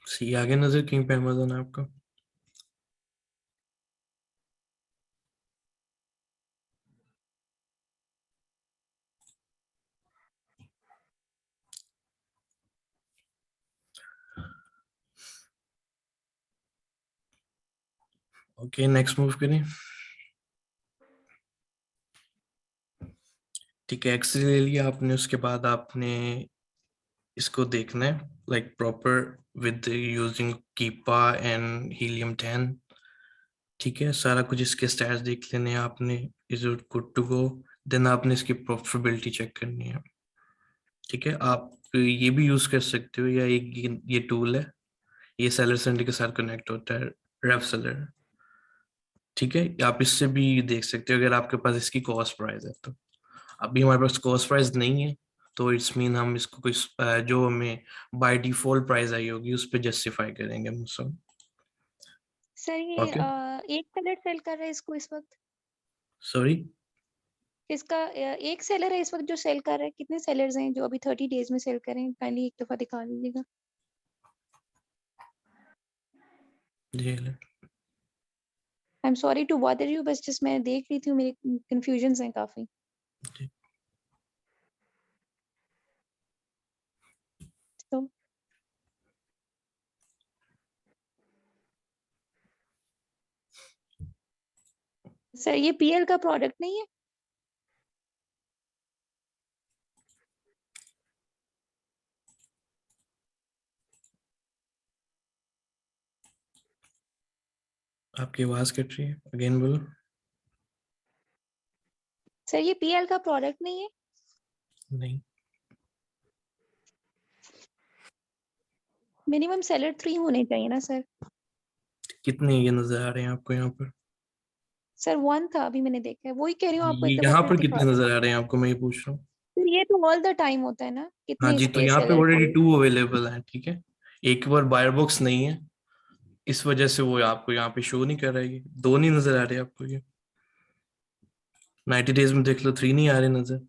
सी आगे नजर कहीं पे Amazon है आपका? ओके, नेक्स्ट मूव करें। ठीक है, एक्स ले लिया आपने, उसके बाद आपने इसको देखना है लाइक प्रॉपर विद यूजिंग कीपा एंड हीलियम 10। ठीक है, सारा कुछ इसके स्टैट्स देख लेने हैं आपने, is it good to go. Then आपने इसकी प्रॉफिटेबिलिटी चेक करनी है। ठीक है, आप ये भी यूज कर सकते हो, या एक ये टूल है, ये सेलर सेंटर के साथ कनेक्ट होता है, रेव सेलर। ठीक है, आप इससे भी देख सकते हो अगर आपके पास इसकी कॉस्ट प्राइस है तो। अभी हमारे पास कॉस्ट प्राइस नहीं है, तो इट्स मीन हम इसको कोई जो हमें बाय डिफॉल्ट प्राइस आई होगी उस पर जस्टिफाई करेंगे हम सब। सर ये ओके, एक सेलर सेल कर रहा है इसको इस वक्त। सॉरी। इसका एक सेलर है इस वक्त जो सेल कर रहा है। कितने सेलर्स हैं जो अभी 30 डेज में सेल करें? काइंडली एक दफा दिखा दीजिएगा। ये ले। I am sorry to bother you, बस जस्ट मैं देख रही थी, मेरे कंफ्यूजन्स हैं काफी। ठीक। तो सर ये पीएल का प्रोडक्ट नहीं है? आपकी आवाज कट रही है, अगेन बोलो। सर ये पीएल का प्रोडक्ट नहीं है? नहीं। मिनिमम सेलर 3 होने चाहिए ना सर। कितने ये नजर आ रहे हैं आपको यहाँ पर? सर 1 था, अभी मैंने देखा है, वही कह रही हूँ आपको, ये एक दफा यहाँ फिर पर दिखा कितने दो। नजर आ रहे हैं आपको, मैं ये पूछ रहा हूँ। सर ये तो ऑल द टाइम होता है ना, हाँ कितने जी, इस तो पे यहाँ पे सेलर ऑलरेडी थे। 2 अवेलेबल हैं। ठीक है, एक बार बायर बॉक्स नहीं है, इस वजह से वो आपको यहाँ पे शो नहीं कर रहा है, ये 2 नहीं नजर आ रहे आपको। ये 90 डेज में देख लो, 3 नहीं आ रहे नजर।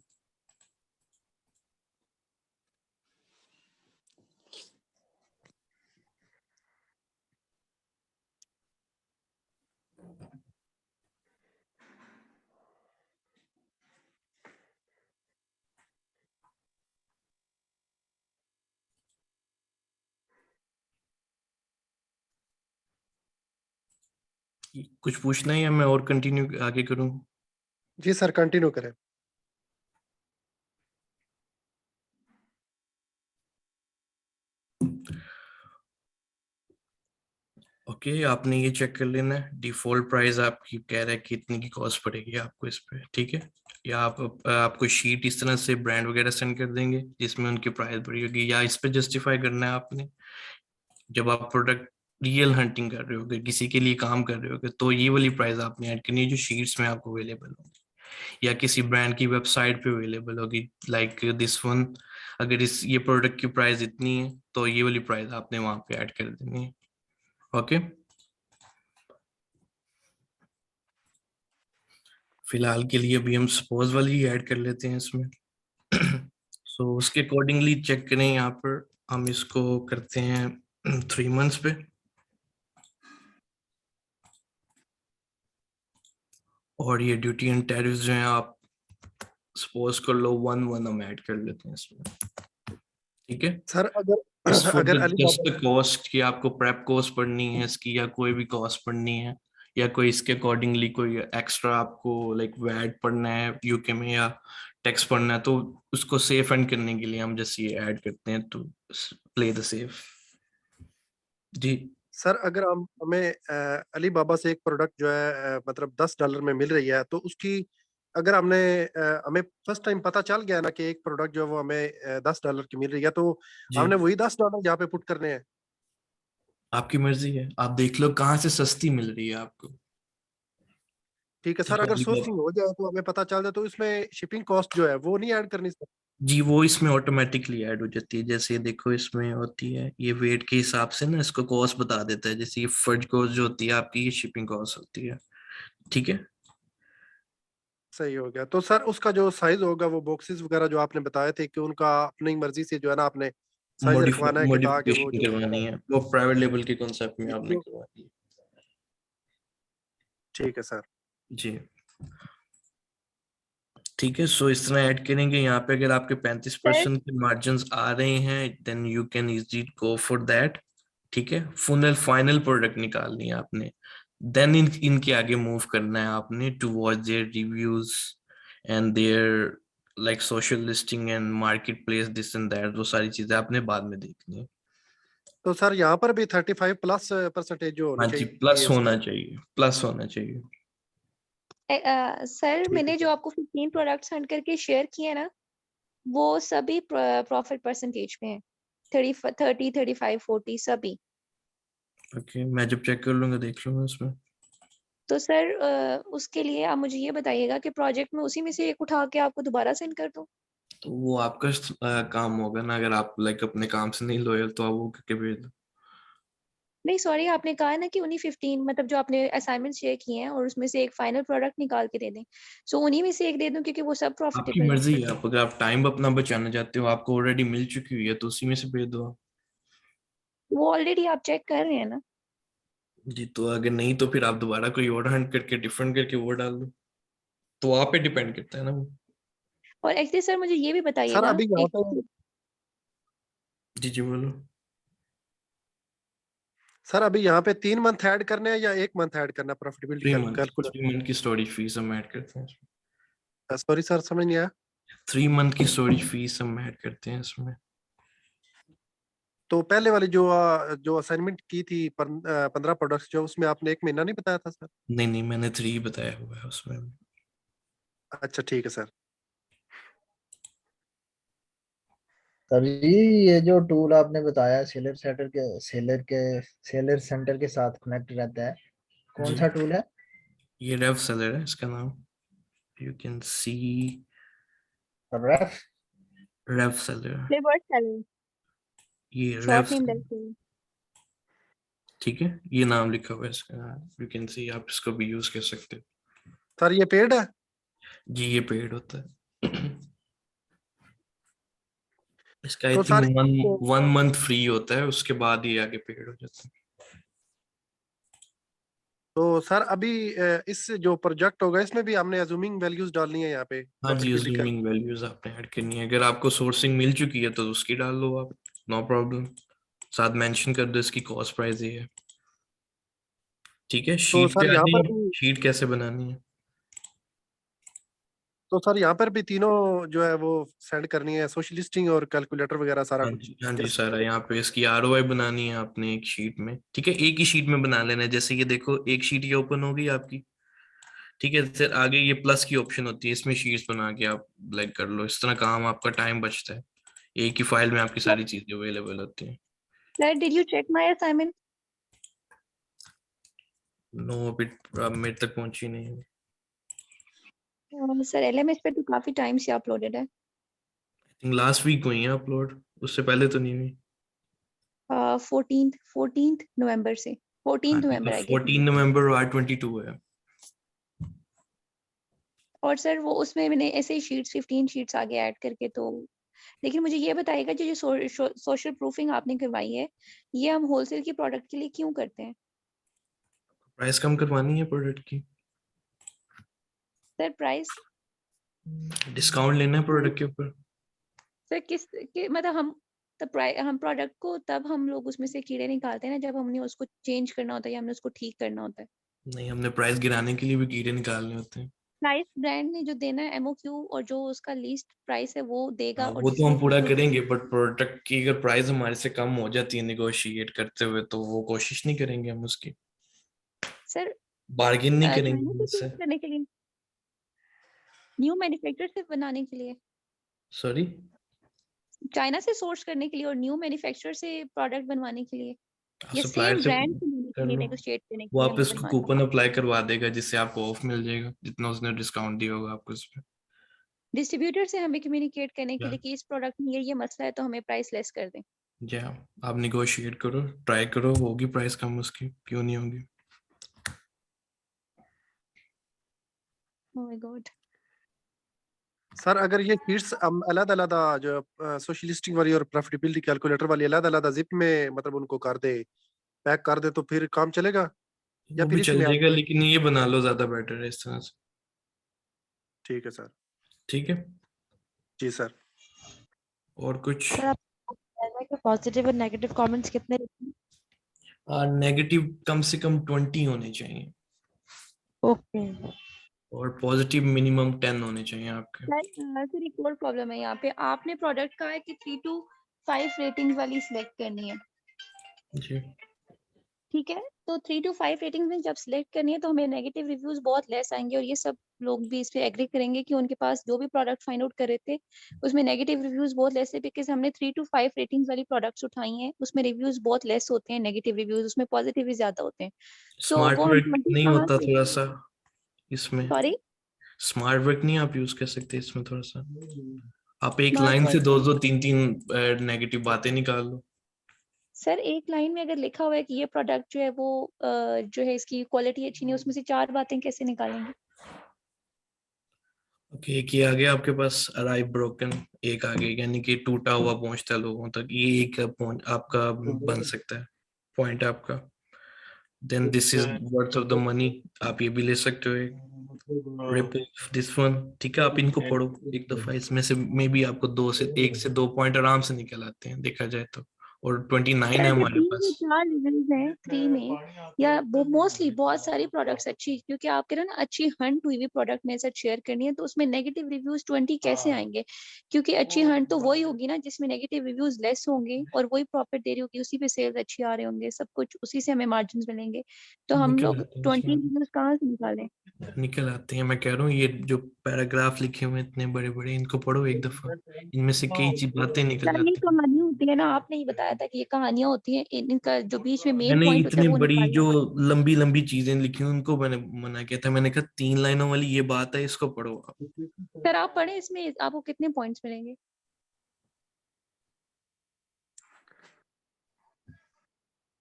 कुछ पूछना है या मैं और कंटिन्यू आगे करूँ? जी सर, कंटिन्यू करें। ओके, आपने ये चेक कर लेना है डिफॉल्ट प्राइस आपकी कह रहा है कि इतनी की कॉस्ट पड़ेगी आपको इस पे, ठीक है। या आपको शीट इस तरह से ब्रांड वगैरह सेंड कर देंगे जिसमें उनकी प्राइस बढ़ी होगी, या इस पे जस्टिफाई करना है आपने जब आप प्रोडक्ट रियल हंटिंग कर रहे होगे, किसी के लिए काम कर रहे होगे, तो ये वाली प्राइस आपने ऐड करनी है जो शीट्स में आपको अवेलेबल होगी या किसी ब्रांड की वेबसाइट पे अवेलेबल होगी, लाइक दिस वन। अगर इस ये प्रोडक्ट की प्राइस इतनी है तो ये वाली प्राइस आपने वहां पे ऐड कर देनी है। ओके, फिलहाल के लिए अभी हम सपोज वाली ऐड कर लेते हैं इसमें। सो उसके अकॉर्डिंगली चेक करें, यहाँ पर हम इसको करते हैं 3 मंथ्स पे, और ये ड्यूटी एंड टैरिफ जो है आप सपोज कर लो 1 हम ऐड कर लेते हैं इसमें, ठीक है। सर इस फॉर अगर जस्ट अलीबाबा द कॉस्ट की आपको प्रेप कॉस्ट पढ़नी है इसकी, या कोई भी कॉस्ट पढ़नी है, या कोई इसके अकॉर्डिंगली कोई एक्स्ट्रा आपको लाइक वैट पढ़ना है यूके में, या टैक्स पढ़ना है, तो उसको सेफ एंड करने के लिए हम जैसे ये ऐड करते हैं तो प्ले द सेफ। जी सर अगर हम हमें अलीबाबा से एक प्रोडक्ट जो है मतलब $10 में मिल रही है, तो उसकी अगर हमें फर्स्ट टाइम पता चल गया ना कि एक प्रोडक्ट जो है वो हमें $10 की मिल रही है, तो जी, हमने वही $10 यहाँ पे पुट करने हैं। आपकी मर्जी है, आप देख लो कहाँ से सस्ती मिल रही है आपको। ठीक है सर, ठीक है, अगर सोर्सिंग हो जाए तो हमें पता चल जाए, तो इसमें शिपिंग कॉस्ट जो है वो नहीं ऐड करनी सर? जी वो इसमें ऑटोमेटिकली ऐड हो जाती है। जैसे देखो इसमें होती है ये वेट के हिसाब से ना इसको कॉस्ट बता देता है, जैसे ये फर्ज कॉस्ट जो होती है आपकी, ये शिपिंग कॉस्ट होती है, ठीक है। सही हो गया। तो सर उसका जो साइज होगा, वो बॉक्सेस वगैरह जो आपने बताए थे कि उनका अपनी मर्जी से जो है ना आपने साइज रखवाना है कि ताकि वो मॉडिफिकेशन जो करवानी है, वो प्राइवेट लेवल के कॉन्सेप्ट में आपने जो- करवानी है। ठीक है सर। जी ठीक है, सो इस तरह ऐड करेंगे यहाँ पे। अगर आपके 35% के मार्जिन आ रहे हैं then you can easily go for that, ठीक है। फाइनल प्रोडक्ट निकालनी है आपने, देन इनके आगे मूव करना है आपने towards their reviews and their like social listing and marketplace this and that, वो सारी चीजें आपने बाद में देखनी है। तो सर यहाँ पर भी 35+% जो होनी हाँ जी, चाहिए प्लस उसकी। होना चाहिए, प्लस होना चाहिए। सर ठीक है मैंने सर। जो आपको 15 प्रोडक्ट्स सेंड करके शेयर किए ना, वो सभी प्रॉफिट परसेंटेज में है। 30, 35, 40 सभी। ओके, मैं जब चेक कर लूंगा देख लूंगा उसमें। तो सर उसके लिए आप मुझे ये बताइएगा कि प्रोजेक्ट में उसी में से एक उठा के आपको दोबारा सेंड कर दूं? तो वो आपका काम होगा ना, अगर आप लाइक अपने काम से नहीं लॉयल तो आप वो करके भेज दो। नहीं सॉरी, आपने कहा ना कि उन्हीं 15 मतलब जो आपने असाइनमेंट शेयर किए हैं और उसमें से एक फाइनल प्रोडक्ट निकाल के दे दें। सो उन्हीं में से एक दे दूं क्योंकि वो सब आपकी प्रॉफिटेबल है। मर्जी है, आप अगर आप टाइम अपना बचाना चाहते हो, आपको ऑलरेडी मिल चुकी हुई है तो उसी में से भेज दो आप। वो ऑलरेडी आप चेक कर रहे हैं ना? जी, तो अगर नहीं तो फिर आप दोबारा कोई और हंट करके डिफरेंट करके वो डाल दो, तो आप पे डिपेंड करता है ना वो। और एक्चुअली सर मुझे ये भी सर बताइएगा अभी यहाँ पे एक। जी जी बोलो। सर अभी यहाँ पे 3 मंथ ऐड करने हैं या 1 मंथ ऐड करना, प्रॉफिटेबिलिटी 3 मंथ, कैलकुलेट? 3 मंथ की स्टोरेज फीस हम ऐड करते हैं इसमें। सॉरी सर, समझ नहीं आया। 3 मंथ की स्टोरेज फीस हम ऐड करते हैं इसमें। तो पहले वाली जो असाइनमेंट की थी 15 प्रोडक्ट्स, जो उसमें आपने 1 महीना नहीं बताया था सर? नहीं नहीं, मैंने 3 बताया हुआ है उसमें। अच्छा ठीक है सर। तभी ये जो टूल आपने बताया सेलर सेंटर के साथ कनेक्ट रहता है, कौन जी, सा टूल है? ये रेव सेलर है इसका नाम, यू कैन सी रेफ? रेव सेलर, फ्लेवर्ड सेलर, ये रेव शॉर्ट नेम सेलर, रखते हैं। ठीक है, ये नाम लिखा हुआ है इसका, यू कैन सी, आप इसको भी यूज कर सकते हो। सर ये पेड है? जी ये पेड होता है। इसका आई तो थिंक सर 1 मंथ फ्री होता है, उसके बाद ये आगे पेड हो जाता है। तो सर अभी इस जो प्रोजेक्ट होगा इसमें भी हमने अज्यूमिंग वैल्यूज डालनी है यहाँ पे हाँ जी, प्रॉफिटेबिलिटी का? अज्यूमिंग वैल्यूज आपने ऐड करनी है। अगर आपको सोर्सिंग मिल चुकी है तो उसकी डाल लो आप, नो प्रॉब्लम। साथ मेंशन कर दो इसकी कॉस्ट प्राइस ये है, ठीक है। तो शीट पे सर आ यहाँ पर जाइए, भी शीट कैसे बनानी है। तो सर यहाँ पर भी तीनों जो है वो सेंड करनी है, सोशल लिस्टिंग और कैलकुलेटर वगैरह सारा हाँ कुछ? जी, हाँ जी सर, यहाँ पे इसकी आरओआई बनानी है आपने एक शीट में, ठीक है, एक ही शीट में बना लेना है। जैसे ये देखो, एक शीट ये ओपन होगी आपकी, ठीक है, फिर आगे ये प्लस की ऑप्शन होती है, इसमें शीट्स बना के आप ब्लैक कर लो। इस तरह काम आपका टाइम बचता है, एक ही फाइल में आपकी सारी चीजें अवेलेबल होती हैं। Sir did you check my assignment? No, अभी अब मेरे तक पहुंची नहीं है। सर एलएमएस पे तो काफी टाइम से अपलोडेड है। लास्ट वीक हुई है अपलोड, उससे पहले तो नहीं हुई। 14th नवंबर से, 14 नवंबर आई गेस। 14 नवंबर और 22 है। और सर वो उसमें मैंने ऐसे ही शीट्स 15 शीट्स आगे ऐड करके तो, लेकिन मुझे ये बताइएगा जो सोशल प्रूफिंग आपने करवाई है, ये हम होलसेल की प्रोडक्ट के लिए क्यों करते हैं? प्राइस कम करवानी है प्रोडक्ट की, सर प्राइस, डिस्काउंट लेना है प्रोडक्ट के ऊपर। सर मतलब हम प्रोडक्ट को तब हम लोग उसमें से कीड़े निकालते हैं ना, जब हमने उसको चेंज करना होता है या हमने उसको ठीक करना होता है। नहीं, हमने प्राइस गिराने के लिए भी कीड़े निकालने होते हैं। प्राइस ब्रांड ने जो देना है एमओक्यू और जो उसका लीस्ट प्राइस है वो देगा, हाँ, और वो तो हम पूरा जिसमें करेंगे, बट प्रोडक्ट की अगर प्राइस हमारे से कम हो जाती है निगोशिएट करते हुए, तो वो कोशिश नहीं करेंगे हम उसकी, सर बार्गेन नहीं करेंगे चाइना से उनसे। सोर्स करने के लिए, न्यू मैन्युफैक्चर से बनाने के लिए, सॉरी, चाइना से सोर्स करने के लिए और न्यू मैन्युफैक्चरर से प्रोडक्ट बनवाने के लिए, या सप्लायर सेम से ब्रांड से लेने कर के लिए, लो, नेगोशिएट करने के वो लिए आप हमें इसको बनवाना है? कूपन अप्लाई करवा देगा, जिससे आपको ऑफ मिल जाएगा, जितना उसने डिस्काउंट दिया होगा आपको इस पे। डिस्ट्रीब्यूटर से हमें कम्युनिकेट करने के या लिए कि इस प्रोडक्ट में ये मसला है तो हमें प्राइस लेस कर दें। या आप निगोशिएट करो, ट्राई करो, होगी प्राइस कम उसकी, क्यों नहीं होगी। Oh my God. सर अगर ये शीट्स हम अलग-अलग जो सोशल लिस्टिंग वाली और प्रॉफिटेबिलिटी कैलकुलेटर वाली अलग-अलग जिप में मतलब उनको कर दे, पैक कर दे, तो फिर काम चलेगा या वो भी फिर चल इसमें जाएगा, लेकिन ये बना लो, ज्यादा बेटर है इस तरह से। ठीक है सर। ठीक है, जी सर। और कुछ? सर आप बताइए कि पॉजिटिव और नेगेटिव कमेंट्स कितने लिखें? नेगेटिव कम से कम 20 होने चाहिए, ओके। और पॉजिटिव मिनिमम 10 होने चाहिए आपके। सर एक और प्रॉब्लम है यहाँ पे, आपने प्रोडक्ट कहा है कि 3 to 5 रेटिंग वाली सिलेक्ट करनी है, जी, ठीक है, तो 3 to 5 रेटिंग में जब सिलेक्ट करनी है तो हमें नेगेटिव रिव्यूज बहुत लेस आएंगे, और ये सब लोग भी इस पे एग्री करेंगे कि उनके पास जो भी प्रोडक्ट फाइंड आउट कर रहे थे उसमें नेगेटिव रिव्यूज बहुत लेस है, बिकॉज हमने 3 to 5 रेटिंग्स वाली प्रोडक्ट्स उठाई हैं, उसमें रिव्यूज बहुत लेस होते हैं, नेगेटिव रिव्यूज उसमें पॉजिटिव ही ज्यादा होते हैं। तो स्मार्ट वो हम वर्क 20 नहीं कहाँ होता से, थोड़ा सा इसमें? सॉरी स्मार्ट वर्क नहीं आप यूज कर सकते इसमें थोड़ा सा? आप एक स्मार्ट लाइन से वर्क? दो दो तीन तीन नेगेटिव बातें निकाल लो। सर एक लाइन में अगर लिखा हुआ है कि ये प्रोडक्ट जो है वो जो है इसकी क्वालिटी अच्छी नहीं है, उसमें से 4 बातें कैसे निकालेंगे? ओके, एक ये आ गया आपके पास, अराइव ब्रोकन, एक आ गया, यानी कि टूटा हुआ पहुंचता है लोगों तक, ये एक पॉइंट आपका बन सकता है, पॉइंट आपका। Then this is worth of the money, आप ये भी ले सकते हो, एक रिप ऑफ दिस वन, ठीक है, आप इनको पढ़ो एक दफा, इसमें से मे बी आपको 1 से 2 पॉइंट आराम से निकल आते हैं देखा जाए तो, और 29 सर है अगर हमारे 3 पास। में 4 रिव्यूज हैं, 3 में या वो मोस्टली बहुत सारी प्रोडक्ट्स अच्छी, क्योंकि आप कह रहे हो ना अच्छी हंट हुई हुई प्रोडक्ट मेरे साथ शेयर करनी है, तो उसमें नेगेटिव रिव्यूज 20 कैसे आएंगे? क्योंकि अच्छी हंट तो वही होगी ना जिसमें नेगेटिव रिव्यूज लेस होंगे और वही प्रॉफिट दे रही होगी, उसी पे सेल्स अच्छी आ रहे होंगे, सब कुछ उसी से हमें मार्जिन मिलेंगे, तो हम निकल लोग आते हैं 20 इसमें, रिव्यूज कहाँ से निकालें? निकल आते हैं, मैं कह रहा हूँ, ये जो पैराग्राफ लिखे हुए हैं इतने बड़े बड़े, इनको पढ़ो एक दफा, इनमें से कई चीज बातें निकल सर ये आती हैं। कहानियां होती है ना, आपने ही बताया था कि ये कहानियां होती हैं, इनका जो बीच में मेन मैंने पॉइंट होता है इतनी वो बड़ी निकालना। जो लंबी लंबी चीजें लिखी हैं, उनको मैंने मना किया था, मैंने कहा 3 लाइनों वाली ये बात है, इसको पढ़ो आप। सर आप पढ़े, इसमें आपको कितने पॉइंट्स मिलेंगे?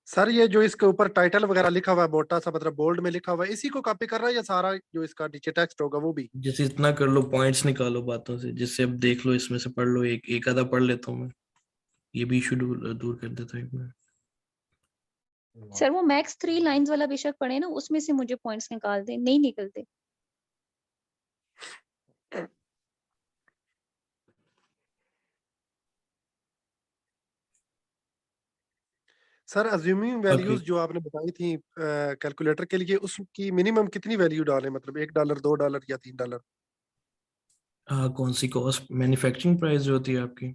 सर ये जो इसके ऊपर टाइटल वगैरह लिखा हुआ है मोटा सा, मतलब बोल्ड में लिखा हुआ है, इसी को कॉपी कर रहा है या सारा जो इसका नीचे टेक्स्ट होगा वो भी? जैसे इतना कर लो, पॉइंट्स निकालो बातों से, जिससे अब देख लो, इसमें से पढ़ लो, एक एक आधा पढ़ लेता हूँ मैं, ये भी इशू दूर दूर कर देता हूँ एक मिनट। सर वो मैक्स 3 लाइंस वाला बेशक पढ़े ना, उसमें से मुझे पॉइंट्स निकाल दे, नहीं निकलते। सर अज्यूमिंग ओके, वैल्यूज जो आपने बताई थी कैलकुलेटर के लिए, उसकी मिनिमम कितनी वैल्यू डालें, मतलब $1, $2 या $3? कौन सी कॉस्ट? मैन्युफैक्चरिंग प्राइस जो होती है आपकी?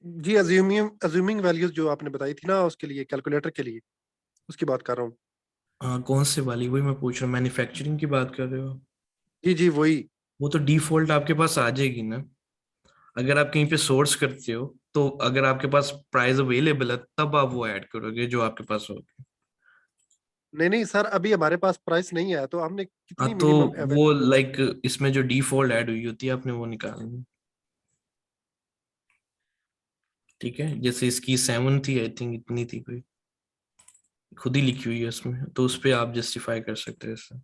जी, अज्यूमिंग वैल्यूज जो आपने बताई थी ना उसके लिए, कैलकुलेटर के लिए, उसकी बात कर रहा हूँ। कौन से वाली? वही मैं पूछ रहा हूँ, मैन्युफैक्चरिंग की बात कर रहे हो? जी जी वही। वो तो डिफॉल्ट आपके पास आ जाएगी ना। अगर आप कहीं पे सोर्स करते हो तो अगर आपके पास प्राइस अवेलेबल है तब आप वो ऐड करोगे जो आपके पास होगी। नहीं नहीं सर, अभी हमारे पास प्राइस नहीं है, तो हमने हाँ कितनी तो मिनिमम वो लाइक इसमें जो डिफॉल्ट ऐड हुई होती है आपने वो निकालनी है। ठीक है, जैसे इसकी 7 थी आई थिंक, इतनी थी कोई, खुद ही लिखी हुई है उसमें, तो उस पे आप जस्टिफाई कर सकते हैं इससे।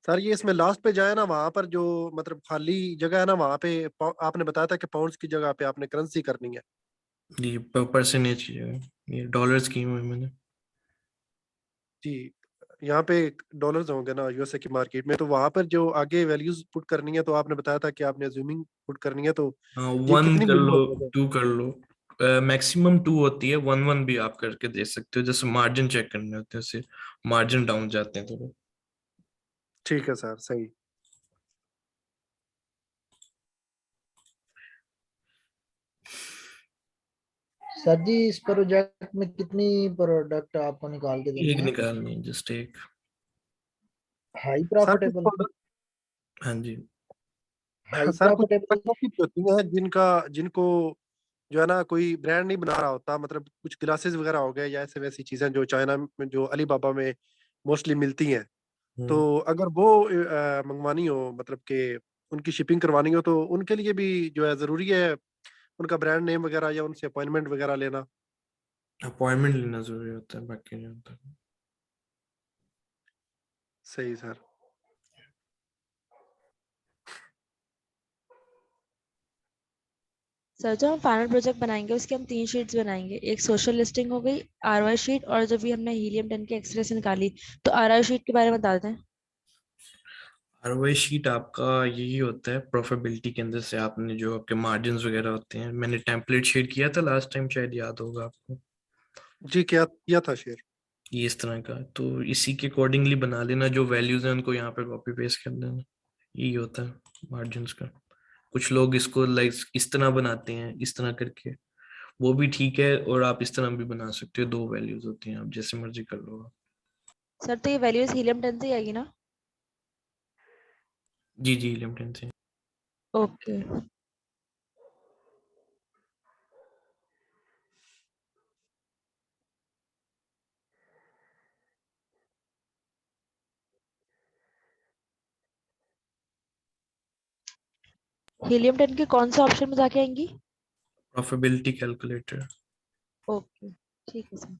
सर ये इसमें लास्ट पे जाए ना, वहां पर जो मतलब खाली जगह है ना, वहां पे आपने बताया था कि पाउंड्स की जगह पे आपने करेंसी करनी है। ये परसेंटेज की जगह ये डॉलर्स की हुई है मैंने। जी, यहाँ पे डॉलर्स होंगे ना यूएसए की मार्केट में, तो वहां पर जो आगे वैल्यूज पुट करनी है, तो आपने बताया था कि आपने अज्यूमिंग पुट करनी है, तो हाँ, ये 1 कितनी कर लो, मिनिमम है? 2 कर लो, मैक्सिमम 2 होती है, 1 भी आप करके दे सकते हो, जैसे मार्जिन चेक करने होते हैं, उससे मार्जिन डाउन जाते हैं थोड़े। ठीक है सर, सही। सर जी इस प्रोजेक्ट में कितनी प्रोडक्ट आपको निकाल के एक देनी है? निकालनी है, जस्ट एक। हाई सर कुछ प्रॉफिटेबल? प्रोडक्ट हाँ जी। हाई सर कुछ प्रॉफिटेबल? प्रोडक्ट ऐसी होती हैं जिनको जो है ना कोई ब्रांड नहीं बना रहा होता, मतलब कुछ ग्लासेस वगैरह हो गए या ऐसे वैसी चीजें जो चाइना में, जो अलीबाबा में मोस्टली मिलती हैं, तो हम्म। अगर वो मंगवानी हो, मतलब कि उनकी शिपिंग करवानी हो, तो उनके लिए भी जो है जरूरी है उनका ब्रांड नेम वगैरह या उनसे अपॉइंटमेंट वगैरह लेना। अपॉइंटमेंट लेना जरूरी होता है, बाकी नहीं होता। सही सर। सर जो हम फाइनल प्रोजेक्ट बनाएंगे उसकी हम 3 शीट्स बनाएंगे। एक सोशल लिस्टिंग हो गई, आरवाई शीट, और जो भी हमने हीलियम 10 की एक्सरे से निकाली। तो आरवाई शीट के बारे में बता दें। आरओआई शीट आपका यही होता है, प्रॉफिटेबिलिटी के अंदर से आपने जो आपके मार्जिन वगैरह होते हैं, मैंने टेम्पलेट शेयर किया था लास्ट टाइम, शायद याद होगा आपको। जी, क्या किया था शेयर? ये इस तरह का, तो इसी के अकॉर्डिंगली बना लेना, जो वैल्यूज हैं उनको यहाँ पे कॉपी पेस्ट कर देना। यही होता है मार्जिन का। कुछ लोग इसको लाइक इस तरह बनाते हैं, इस तरह करके, वो भी ठीक है, और आप इस तरह भी बना सकते हो, 2 वैल्यूज होती हैं, आप जैसे मर्जी कर लो आप। सर तो ये वैल्यूज हीलियम 10 से ही आएगी ना? जी जी, लिमिटेड से। ओके। हीलियम 10 के कौन से ऑप्शन में जाके आएंगी? Profitability calculator. ओके, ठीक है सर।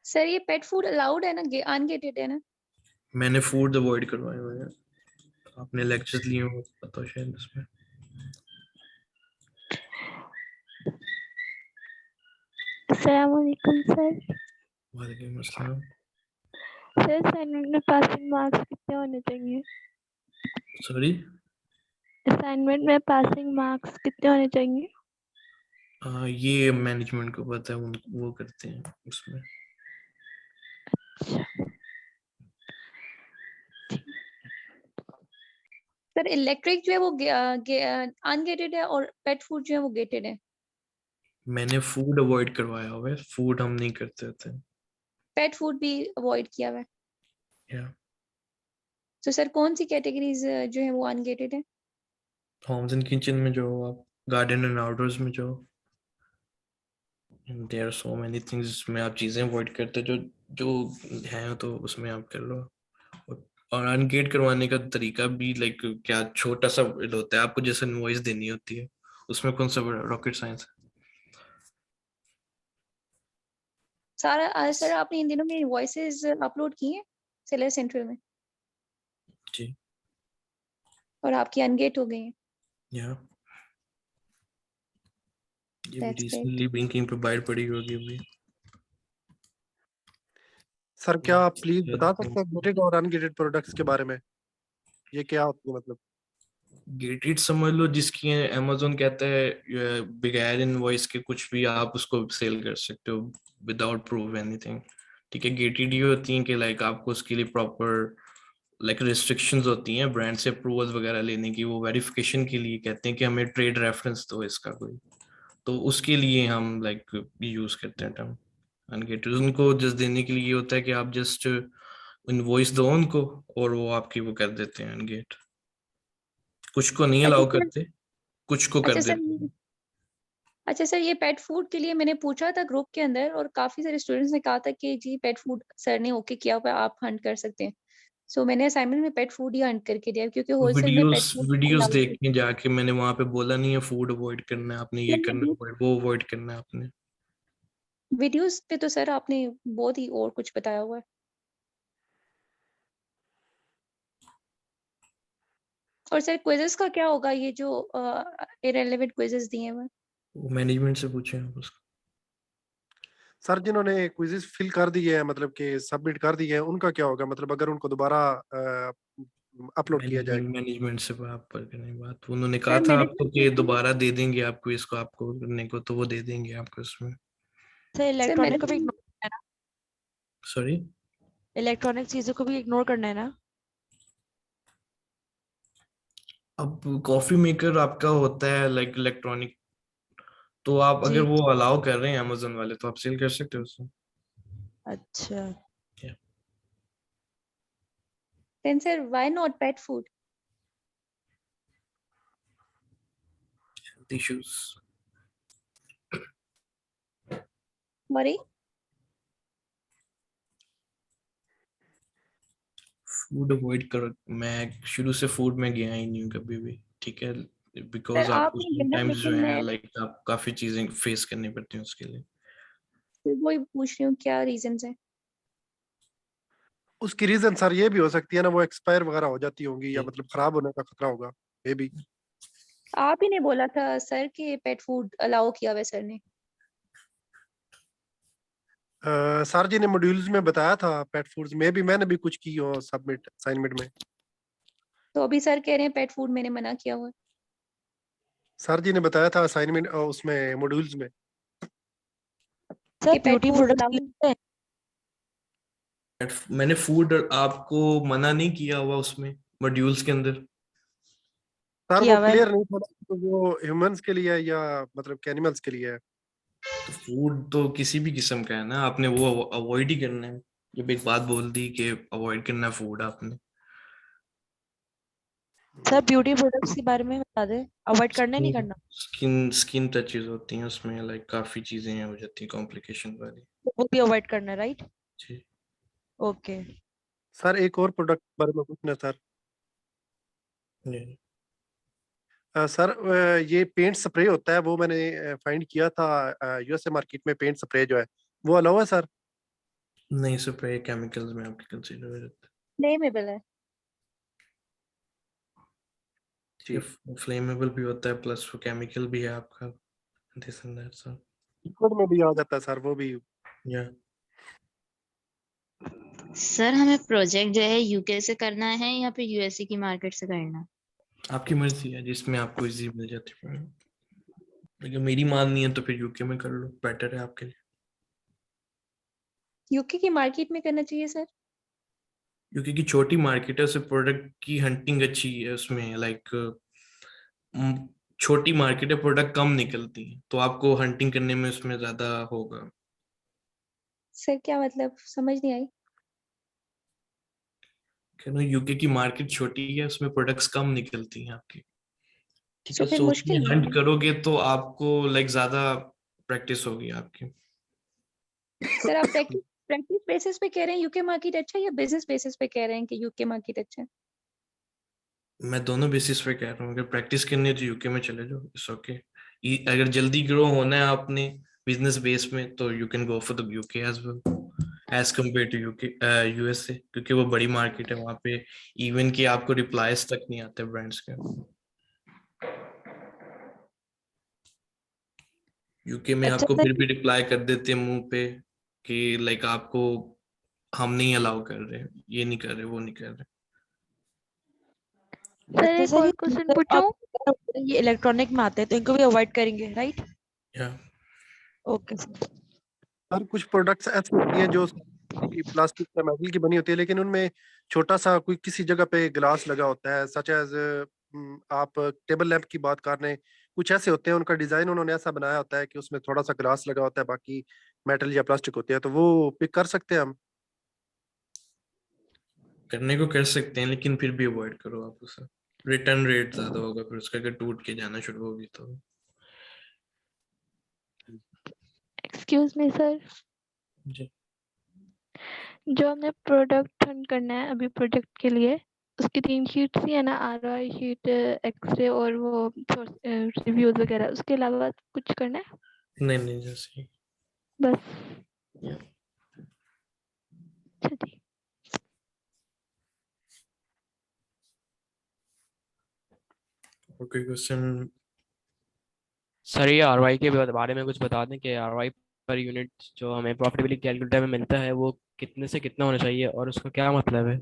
सर ये पेट फूड अलाउड है ना, अनगेटेड है ना? मैंने फूड अवॉइड करवाए हुए हैं, आपने लेक्चर्स लिए हो पता शायद उसमें। अस्सलामुअलैकुम सर। वालेकुम अस्सलाम। सर असाइनमेंट में पासिंग मार्क्स कितने होने चाहिए? सॉरी? असाइनमेंट में पासिंग मार्क्स कितने होने चाहिए? ये मैनेजमेंट को पता है, वो करते हैं उसमें। सर इलेक्ट्रिक जो है वो अनगेटेड है और पेट फूड जो है वो गेटेड है। मैंने फूड अवॉइड करवाया हुआ है, फूड हम नहीं करते होते। पेट फूड भी अवॉइड किया हुआ है। या तो सर कौन सी कैटेगरीज जो है वो अनगेटेड है? होम्स एंड किचन में जो आप, गार्डन एंड आउटडोर्स में जो, there are so many things जिसमें आप चीजें अवॉइड करते हो, जो जो है, तो उसमें आप कर लो। और अनगेट करवाने का तरीका भी लाइक क्या छोटा सा होता है, आपको जैसे इनवॉइस देनी होती है, उसमें कौन सा रॉकेट साइंस है। सारा सर आपने इन दिनों में वॉइसेस अपलोड की हैं सेलर सेंट्रल में जी। और आपकी अनगेट हो गई हैं। या ये भी दैट्स ग्रेट। रिसेंटली ब्लिंकिंग पे बाइट पड़ी होगी अभी। सर क्या आप प्लीज बता सकते हैं गेटेड और अनगेटेड प्रोडक्ट्स के बारे में, ये क्या होती है मतलब? गेटेड समझ लो जिसकी अमेजोन कहता है बगैर इनवॉइस के कुछ भी आप उसको सेल कर सकते हो विदाउट प्रूफ एनीथिंग। ठीक है, गेटेड ये होती हैं कि लाइक आपको उसके लिए प्रॉपर लाइक रिस्ट्रिक्शंस होती हैं ब्रांड से अप्रूवल वगैरह लेने की, वो वेरिफिकेशन के लिए कहते हैं कि हमें ट्रेड रेफरेंस दो इसका कोई, तो उसके लिए हम लाइक यूज करते हैं टर्म अनगेटेड। उनको जस्ट देने के लिए ये होता है कि आप जस्ट इनवॉइस दो उनको और वो आपकी वो कर देते हैं अनगेट। कुछ को नहीं अच्छा अलाउ सर, करते, कुछ को कर अच्छा सर, देते हैं। अच्छा सर, ये पेट फूड के लिए मैंने पूछा था ग्रुप के अंदर और काफी सारे स्टूडेंट्स ने कहा था कि जी पेट फूड सर ने ओके किया हुआ है, आप हंट कर सकते हैं। सो मैंने असाइनमेंट में पेट फूड ही हंट करके दिया क्योंकि होलसेल में पेट वीडियोस फूड वीडियोस अलाउड देख के जाके मैंने वहां पे बोला नहीं है फूड अवॉइड करना है आपने, ये करना है, वो अवॉइड करना है आपने। वीडियोस पे तो सर आपने बहुत ही और कुछ बताया हुआ है। और सर क्विजेस का क्या होगा, ये जो इररिलेवेंट क्विजेस दिए हुए हैं? वो मैनेजमेंट से पूछे आप उसको। सर जिन्होंने क्विज़ेस फिल कर दिए हैं मतलब कि सबमिट कर दिए हैं उनका क्या होगा, मतलब अगर उनको दोबारा अपलोड किया जाएगा? मैनेजमेंट से बात पर करने बात, उन्होंने कहा सर था आपको मैनेजमेंट कि दोबारा दे देंगे आपको इसको, आपको करने को, तो वो दे देंगे आपको इसमें। सर इलेक्ट्रॉनिक को भी मैनेजमेंट इग्नोर करना है ना, सॉरी, इलेक्ट्रॉनिक चीजों को भी इग्नोर करना है ना। अब कॉफी मेकर आपका होता है लाइक इलेक्ट्रॉनिक, तो आप अगर जी वो अलाउ कर रहे हैं अमेजोन वाले तो आप सेल कर सकते हो उसको। अच्छा। Then sir why not pet food? Issues. Sorry, food avoid करो, मैं शुरू से फूड में गया ही नहीं हूँ कभी भी, ठीक है, बिकॉज सर आप आपको नहीं कहना समटाइम्स जो लेकिन है मैं लाइक आप काफी चीजें फेस करनी पड़ती हैं उसके लिए। वही पूछ रही हूँ क्या रीजंस है। उसकी रीजन सर ये भी हो सकती है ना, वो एक्सपायर वगैरह हो जाती होंगी या जी। मतलब खराब होने का खतरा होगा मे बी। आप ही ने बोला था सर कि पेट फूड अलाउ किया हुआ है सर ने। सर जी ने मॉड्यूल्स में बताया था पेट फूड्स में भी, मैंने भी कुछ की हो सबमिट असाइनमेंट में। तो अभी सर कह रहे हैं पेट फूड मैंने मना किया हुआ है। सर जी ने बताया था असाइनमेंट उसमें मॉड्यूल्स में। सर कि पेट ब्यूटी फूड प्रोडक्ट्स अलाउ। मैंने फूड आपको मना नहीं किया हुआ उसमें मॉड्यूल्स के अंदर। सर वो किया हुआ है। क्लियर नहीं था तो वो ह्यूमंस के लिए है या मतलब एनिमल्स के लिए है? तो फूड तो किसी भी किस्म का है ना, आपने वो अवॉइड ही करना है, जब एक बात बोल दी कि अवॉइड करना है फूड आपने। सर ब्यूटी प्रोडक्ट्स के बारे में बता दे, अवॉइड करना है नहीं स्किन करना। स्किन स्किन टचेस होती हैं उसमें, लाइक काफी चीजें हो जाती हैं कॉम्प्लिकेशन वाली। तो वो भी अवॉइड करना है, राइट। जी। ओके। सर एक और प्रोडक्ट बारे में पूछना सर। जी। सर ये पेंट स्प्रे होता है वो मैंने फाइंड किया था यूएसए मार्केट में, पेंट स्प्रे जो है वो अलाउ है सर? नहीं, स्प्रे केमिकल्स में आपके कंसीडर हो जाता फ्लेमेबल है। है, फ्लेमेबल भी होता है प्लस वो केमिकल भी है आपका, this and that sir. Liquid में भी आ जाता है सर वो भी? या सर हमें प्रोजेक्ट जो है यूके से करना है या फिर यूएसए की मार्केट से करना है? आपकी मर्जी है, जिसमें आपको इजी मिल जाती है, लेकिन मेरी माननी है तो फिर यूके में कर लो, बेटर है आपके लिए। यूके की मार्केट में करना चाहिए सर। यूके की छोटी मार्केट है, उससे प्रोडक्ट की हंटिंग अच्छी है उसमें, लाइक छोटी मार्केट है, प्रोडक्ट कम निकलती है, तो आपको हंटिंग करने में उसमें ज्यादा होगा। सर क्या मतलब, समझ नहीं आई। यूके की मार्केट छोटी है, उसमें प्रोडक्ट्स कम निकलती हैं आपकी, ठीक सो है, फिर सो उसमें मुश्किल नहीं हंट है। करोगे तो आपको लाइक ज्यादा प्रैक्टिस होगी आपकी। सर आप प्रैक्टिस प्रैक्टिस बेसिस पे कह रहे हैं यूके मार्केट अच्छा है या बिजनेस बेसिस पे कह रहे हैं कि यूके मार्केट अच्छा है? मैं दोनों बेसिस पे कह रहा हूँ, अगर प्रैक्टिस करनी है तो यूके में चले जाओ, इट्स ओके। अगर जल्दी ग्रो होना है आपने बिजनेस बेस में तो you can go for the UK as well as compare to UK USA, क्योंकि वो बड़ी मार्केट है, वहां पे इवन कि आपको रिप्लाईज तक नहीं आते ब्रांड्स के। यूके में अच्छा आपको सर, फिर भी रिप्लाई कर देते हैं मुंह पे कि लाइक आपको हम नहीं अलाउ कर रहे, ये नहीं कर रहे, वो नहीं कर रहे। सर अच्छा एक सर, और ये क्वेश्चन चीज़ें पूछूं? आप ये इलेक्ट्रॉनिक में आते हैं तो इनको भी अवॉइड करेंगे, राइट। या ओके सर। सर कुछ प्रोडक्ट्स ऐसे होती हैं जो प्लास्टिक या मेटल की बनी होती है, लेकिन उनमें छोटा सा कोई किसी जगह पे ग्लास लगा होता है, सच एज आप टेबल लैंप की बात कर रहे हैं, कुछ ऐसे होते हैं, उनका डिजाइन उन्होंने ऐसा बनाया होता है कि उसमें थोड़ा सा ग्लास लगा होता है, बाकी मेटल या प्लास्टिक होते हैं, तो वो पिक कर सकते हैं हम। करने को कर सकते हैं, लेकिन फिर भी अवॉइड करो आप उसे। रिटर्न रेट ज्यादा होगा फिर उसका, अगर टूट के जाना शुरू होगी तो। एक्सक्यूज मी सर, जी जो हमने प्रोडक्ट फंड करना है अभी प्रोजेक्ट के लिए, उसकी 3 शीट्स ही है ना, ROI शीट, एक्सरे और वो रिव्यूज वगैरह, उसके अलावा कुछ करना है? नहीं नहीं, जैसे बस। या अच्छा जी। और कोई क्वेश्चन? सर ये आरवाई के बारे में कुछ बता दें कि आरवाई पर यूनिट जो हमें प्रॉफिटेबिलिटी कैलकुलेटर में मिलता है वो कितने से कितना होना चाहिए और उसका क्या मतलब है?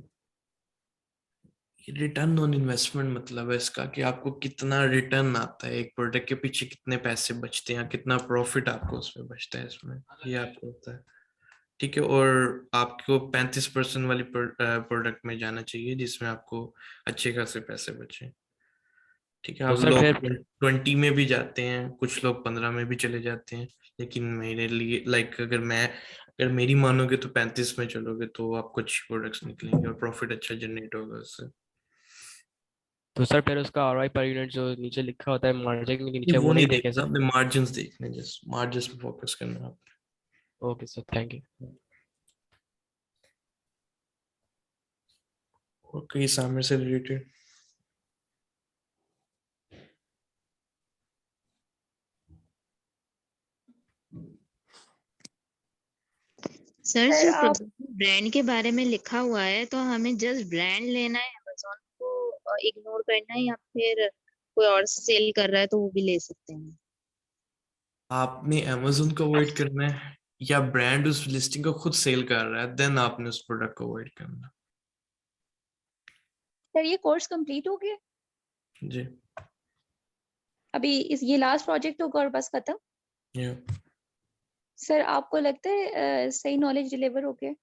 रिटर्न ऑन इन्वेस्टमेंट मतलब है इसका कि आपको कितना रिटर्न आता है, एक प्रोडक्ट के पीछे कितने पैसे बचते हैं, कितना प्रॉफिट आपको उसमें बचता है, इसमें ये आपको होता है। ठीक है, और आपको 35% वाली प्रोडक्ट में जाना चाहिए जिसमें आपको अच्छे खासे पैसे बचे। ठीक है, तो आप सर लोग फिर 20 में भी जाते हैं, कुछ लोग 15 में भी चले जाते हैं, लेकिन मेरे लिए अगर मेरी मानोगे तो 35 में चलोगे तो आपको अच्छी प्रोडक्ट्स निकलेंगे और प्रॉफिट अच्छा जनरेट होगा उससे। फिर उसका आरवाई पर यूनिट जो नीचे लिखा होता है मार्जिन के ये नीचे, वो वो नहीं नहीं देखें देखना, सर? आपने मार्जिन्स देखने, जस्ट मार्जिन्स पे फोकस करना है आप। Okay sir, thank you. और कई सामने से रिलेटेड? सर सर जो आप ब्रांड के बारे में लिखा हुआ है तो हमें जस्ट ब्रांड लेना है, अमेजोन को इग्नोर करना है, या फिर कोई और सेल कर रहा है तो वो भी ले सकते हैं? आपने अमेजोन को अवॉइड करना है या ब्रांड उस लिस्टिंग को खुद सेल कर रहा है, देन आपने उस प्रोडक्ट को अवॉइड करना है। सर ये कोर्स कंप्लीट हो गया, जी अभी ये लास्ट प्रोजेक्ट होगा और बस खत्म? या सर आपको लगता है सही नॉलेज डिलीवर हो गया?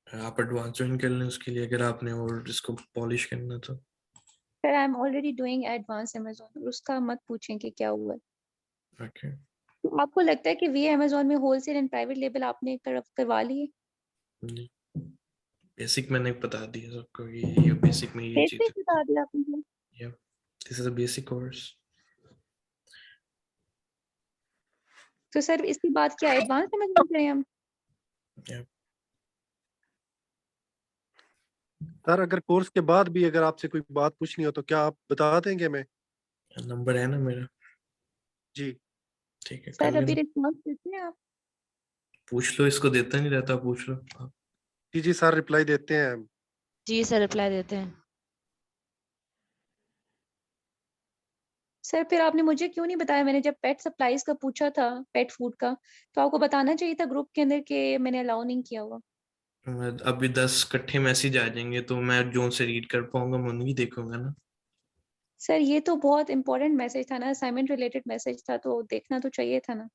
आप एडवांस ज्वाइन कर लें उसके लिए, अगर आपने और इसको पॉलिश करना तो। Sir I am already doing advance Amazon, उसका मत पूछें कि क्या हुआ है। ओके तो आपको लगता है कि वी अमेजोन में होलसेल एंड प्राइवेट लेबल आपने करवा लिए? जी, बेसिक मैंने बता दिया सबको, ये बेसिक में ये कैसे चीज बता दिया आपने? है। This is a basic course. तो सर इसके बाद क्या एडवांस अमेजोन करें हम? सर अगर कोर्स के बाद भी अगर आपसे कोई बात पूछनी हो तो क्या आप बता देंगे हमें? नंबर है ना मेरा। जी ठीक है, कर सर अभी लेना। रिस्पॉन्स देते हैं आप? पूछ लो, इसको देता नहीं रहता, पूछ लो आप। जी जी सर, रिप्लाई देते हैं हम। जी सर, रिप्लाई देते हैं। सर फिर आपने मुझे क्यों नहीं बताया? मैंने जब पेट सप्लाईज का पूछा था, पेट फूड का, तो आपको बताना चाहिए था ग्रुप के अंदर कि मैंने अलाउ नहीं किया हुआ। अभी 10 इकट्ठे मैसेज आ जाएंगे तो मैं जो से रीड कर पाऊंगा मैं उन्हीं देखूंगा ना। सर ये तो बहुत इंपॉर्टेंट मैसेज था ना, असाइनमेंट रिलेटेड मैसेज था, तो देखना तो चाहिए था ना।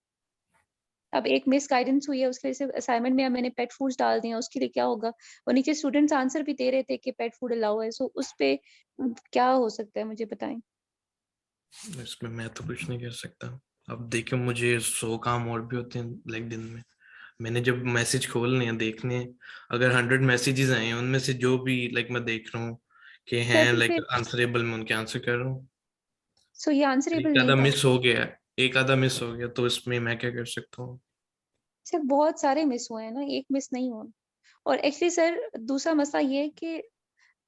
अब एक मिस गाइडेंस हुई है, उसके वजह से असाइनमेंट में मैंने पेट फूड्स डाल दिया, उसके लिए क्या होगा? और नीचे स्टूडेंट्स आंसर भी दे रहे थे कि पेट फूड अलाउ है, सो उस पे क्या हो सकता है मुझे बताएं। इसमें मैं तो कुछ नहीं कर सकता। अब देखो, मुझे 100 काम और भी होते हैं लाइक दिन में। मैंने जब मैसेज खोलने हैं देखने हैं, अगर 100 मैसेजेस आए हैं उनमें से जो भी लाइक मैं देख रहा हूँ कि सर हैं तो लाइक फिर आंसरेबल, मैं उनके आंसर कर रहा हूँ। सो ये आंसरेबल एक नहीं आधा था? मिस हो गया, एक आधा मिस हो गया तो इसमें मैं क्या कर सकता हूँ? सर बहुत सारे मिस हुए हैं ना, एक मिस नहीं हुआ। और एक्चुअली सर दूसरा मसला ये है कि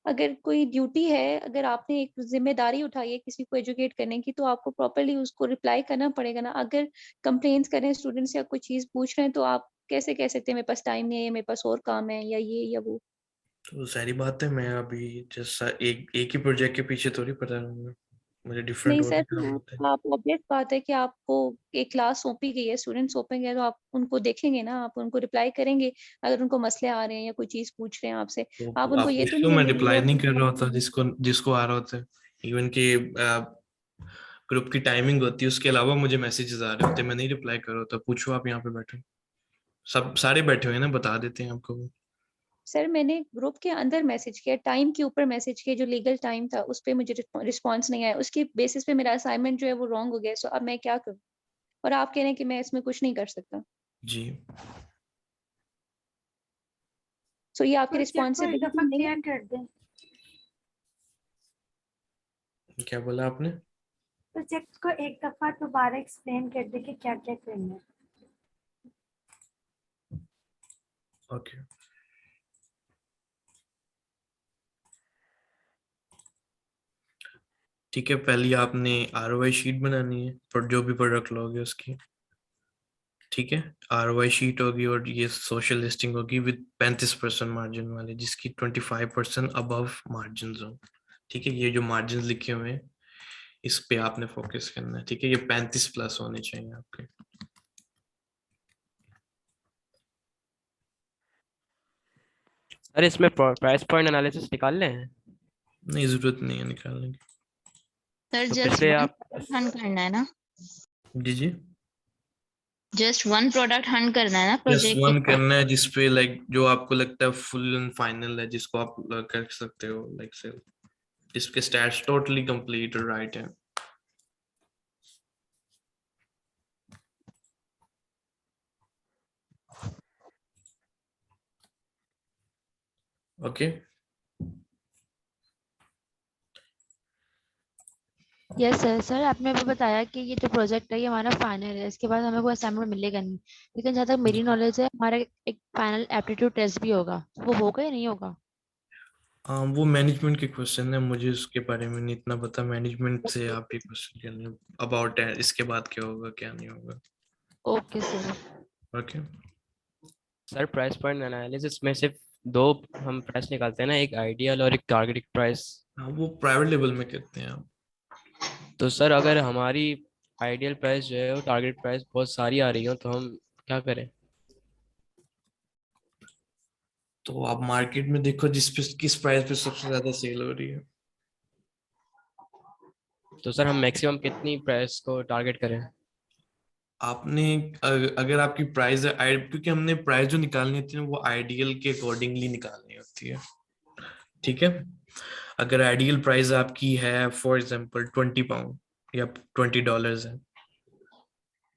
अगर कोई ड्यूटी है, अगर आपने एक जिम्मेदारी उठाई है किसी को एजुकेट करने की, तो आपको प्रॉपरली उसको रिप्लाई करना पड़ेगा ना। अगर कंप्लेंट्स करें स्टूडेंट्स या कोई चीज पूछ रहे हैं, तो आप कैसे कह सकते हैं मेरे पास टाइम नहीं है, या मेरे पास और काम है, या ये या वो? तो सारी बात है, मैं अभी जैसा एक ही प्रोजेक्ट के पीछे थोड़ी पड़ा रहूंगा, मुझे डिफरेंट नहीं और सर, भी काम होते हैं। आप ऑब्वियस बात है कि आपको एक क्लास सौंपी गई है, स्टूडेंट सौंपे गए, तो आप उनको देखेंगे ना, आप उनको रिप्लाई करेंगे अगर उनको मसले आ रहे हैं या कोई चीज पूछ रहे हैं आपसे। आप तो उनको आप ये तो पूछ लो, नहीं मैं कहेंगे रिप्लाई वो नहीं कर रहा होता, अपने। जिसको जिसको आ रहा होता है। इवन के ग्रुप की टाइमिंग होती है, उसके अलावा मुझे मैसेजेस आ रहे होते हैं, मैं नहीं रिप्लाई कर रहा होता। पूछो आप यहाँ पे बैठे। सब सारे बैठे हुए हैं ना, बता देते हैं आपको। सर मैंने ग्रुप के अंदर मैसेज किया, टाइम के ऊपर मैसेज किया, जो लीगल टाइम था उस पे मुझे रिस्पांस नहीं आया, उसकी बेसिस पे मेरा असाइनमेंट जो है वो रॉन्ग हो गया। सो अब मैं क्या करूं? और आप कह रहे हैं कि मैं इसमें कुछ नहीं कर सकता। जी सो ये आपकी प्रोजेक्ट को एक रिस्पॉन्सिबिलिटी दफा नहीं है? क्लियर कर दें। क्या बोला आपने? प्रोजेक्ट को एक दफा दोबारा एक्सप्लेन कर दे कि क्या क्या करना है। ओके ठीक है, पहले आपने ROI शीट बनानी है पर जो भी प्रोडक्ट लोगे उसकी। ठीक है, ROI शीट होगी और ये सोशल लिस्टिंग होगी विद 35% मार्जिन वाले, जिसकी 25% अबव मार्जिन हो। ठीक है, ये जो मार्जिन लिखे हुए हैं इस पे आपने फोकस करना है। ठीक है, ये 35 प्लस होने चाहिए आपके। सर इसमें प्राइस पॉइंट एनालिसिस निकाल लें? नहीं, जरूरत नहीं है निकालने की। सर तो जस्ट पिछले वन आप प्रोडक्ट हंट करना है ना? जी जी, जस्ट वन प्रोडक्ट हंट करना है ना जस्ट प्रोजेक्ट वन के? करना है जिसपे लाइक जो आपको लगता है फुल एंड फाइनल है, जिसको आप कर सकते हो लाइक से, जिसके स्टैट्स टोटली कंप्लीट और राइट है। Okay yes sir. सर आपने अभी बताया कि ये जो प्रोजेक्ट है ये हमारा फाइनल है, इसके बाद हमें कोई असाइनमेंट मिलेगा नहीं, लेकिन जहाँ तक मेरी नॉलेज है हमारा एक फाइनल एप्टीट्यूड टेस्ट भी होगा, वो होगा या नहीं होगा? वो मैनेजमेंट के क्वेश्चन है, मुझे उसके बारे में नहीं इतना पता। मैनेजमेंट से आप ही क्वेश्चन कर लें अबाउट इसके बाद क्या होगा क्या नहीं होगा। Okay sir. Okay sir price point analysis में सिर्फ दो हम प्राइस निकालते हैं ना, एक आइडियल और एक टारगेटेड प्राइस। हाँ, वो प्राइवेट लेवल में कहते हैं आप। तो सर अगर हमारी आइडियल प्राइस जो है वो टारगेट प्राइस बहुत सारी आ रही हो तो हम क्या करें? तो आप मार्केट में देखो जिस पे किस प्राइस पे सबसे ज्यादा सेल हो रही है। तो सर हम मैक्सिमम कितनी प्राइस को टारगेट करें? आपने अगर आपकी प्राइस है क्योंकि हमने प्राइस जो निकालनी होती है वो आइडियल के अकॉर्डिंगली निकालनी होती है। ठीक है, अगर आइडियल प्राइस आपकी है फॉर एग्जांपल 20 पाउंड या $20 है,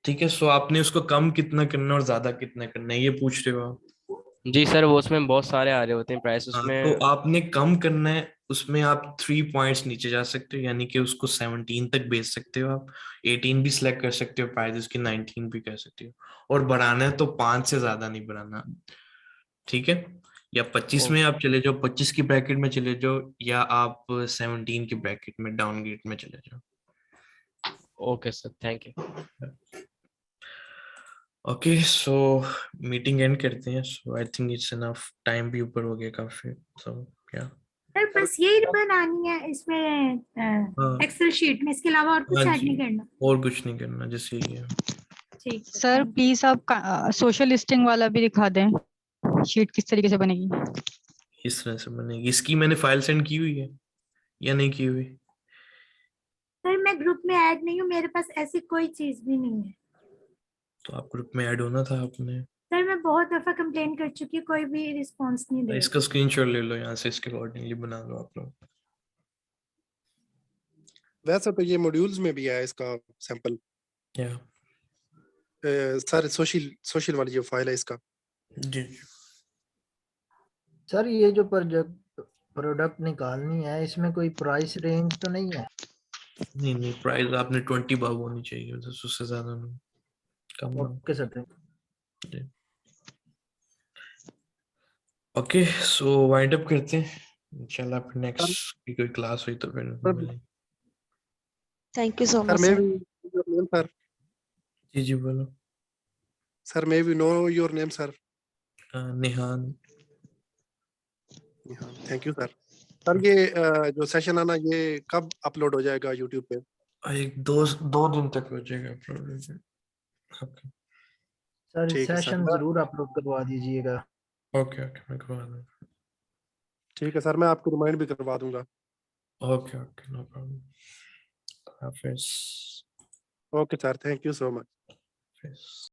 ठीक है, सो आपने उसको कम कितना करना और ज्यादा कितना करना है ये पूछ रहे हो आप। जी सर, वो उसमें बहुत सारे आ रहे होते हैं प्राइस हाँ, तो उसमें। आपने कम करना है, उसमें आप 3 पॉइंट्स नीचे जा सकते हो, यानी कि उसको 17 तक बेच सकते हो आप। 18 भी सिलेक्ट कर सकते हो प्राइस उसकी, 19 भी कर सकते हो। और बढ़ाना है तो 5 से ज्यादा नहीं बढ़ाना। ठीक है, या 25 में आप चले जाओ, 25 की ब्रैकेट में चले जाओ, या आप 17 की ब्रैकेट में डाउनग्रेड में चले जाओ। Okay sir, thank you. Okay, so meeting end करते हैं। So I think it's enough, time भी ऊपर हो गया काफी। सो या सर बस यही बनानी है इसमें हाँ एक्सेल शीट में, इसके अलावा और हाँ कुछ ऐड जी, नहीं करना? और कुछ नहीं करना, जैसे ये है। ठीक है, सर प्लीज आप सोशल लिस्टिंग वाला भी दिखा दें, शीट किस तरीके से बनेगी। इस तरह से बनेगी। इसकी मैंने फाइल सेंड की हुई है या नहीं की हुई? सर मैं ग्रुप में ऐड नहीं हूँ, मेरे पास ऐसी कोई चीज भी नहीं है। तो आप ग्रुप में ऐड होना था आपने। सर मैं बहुत दफा कंप्लेन कर चुकी हूँ, कोई भी रिस्पांस नहीं दे इसका स्क्रीनशॉट ले लो यहाँ से, इसके अकॉर्डिंगली बना लो आप लोग। वैसे तो ये मॉड्यूल्स में भी है इसका सैंपल। या सर सोशल वाली जो फाइल है इसका। जी सर ये जो प्रोडक्ट निकालनी है इसमें कोई प्राइस रेंज तो नहीं है? नहीं, प्राइस आपने 20 बाब होनी चाहिए, उससे ज्यादा नहीं, कम ना। Okay sir. ओके, सो वाइंड अप करते हैं इंशाल्लाह, फिर नेक्स्ट की कोई क्लास हुई तो फिर मिलेंगे। Thank you so sir much may sir. Be sir. जी बोलो। Sir may be know your name sir. Nihan. Thank you sir. Sir ये जो सेशन है ना ये कब अपलोड हो जाएगा यूट्यूब पे? एक दो दिन तक हो जाएगा अपलोड। ओके सर ठीक है सेशन सर। जरूर अपलोड करवा दीजिएगा। ओके मैं करवा दूंगा। ठीक है सर, मैं आपको रिमाइंड भी करवा दूंगा। Okay no problem. हाफिज। Okay sir, thank you so much.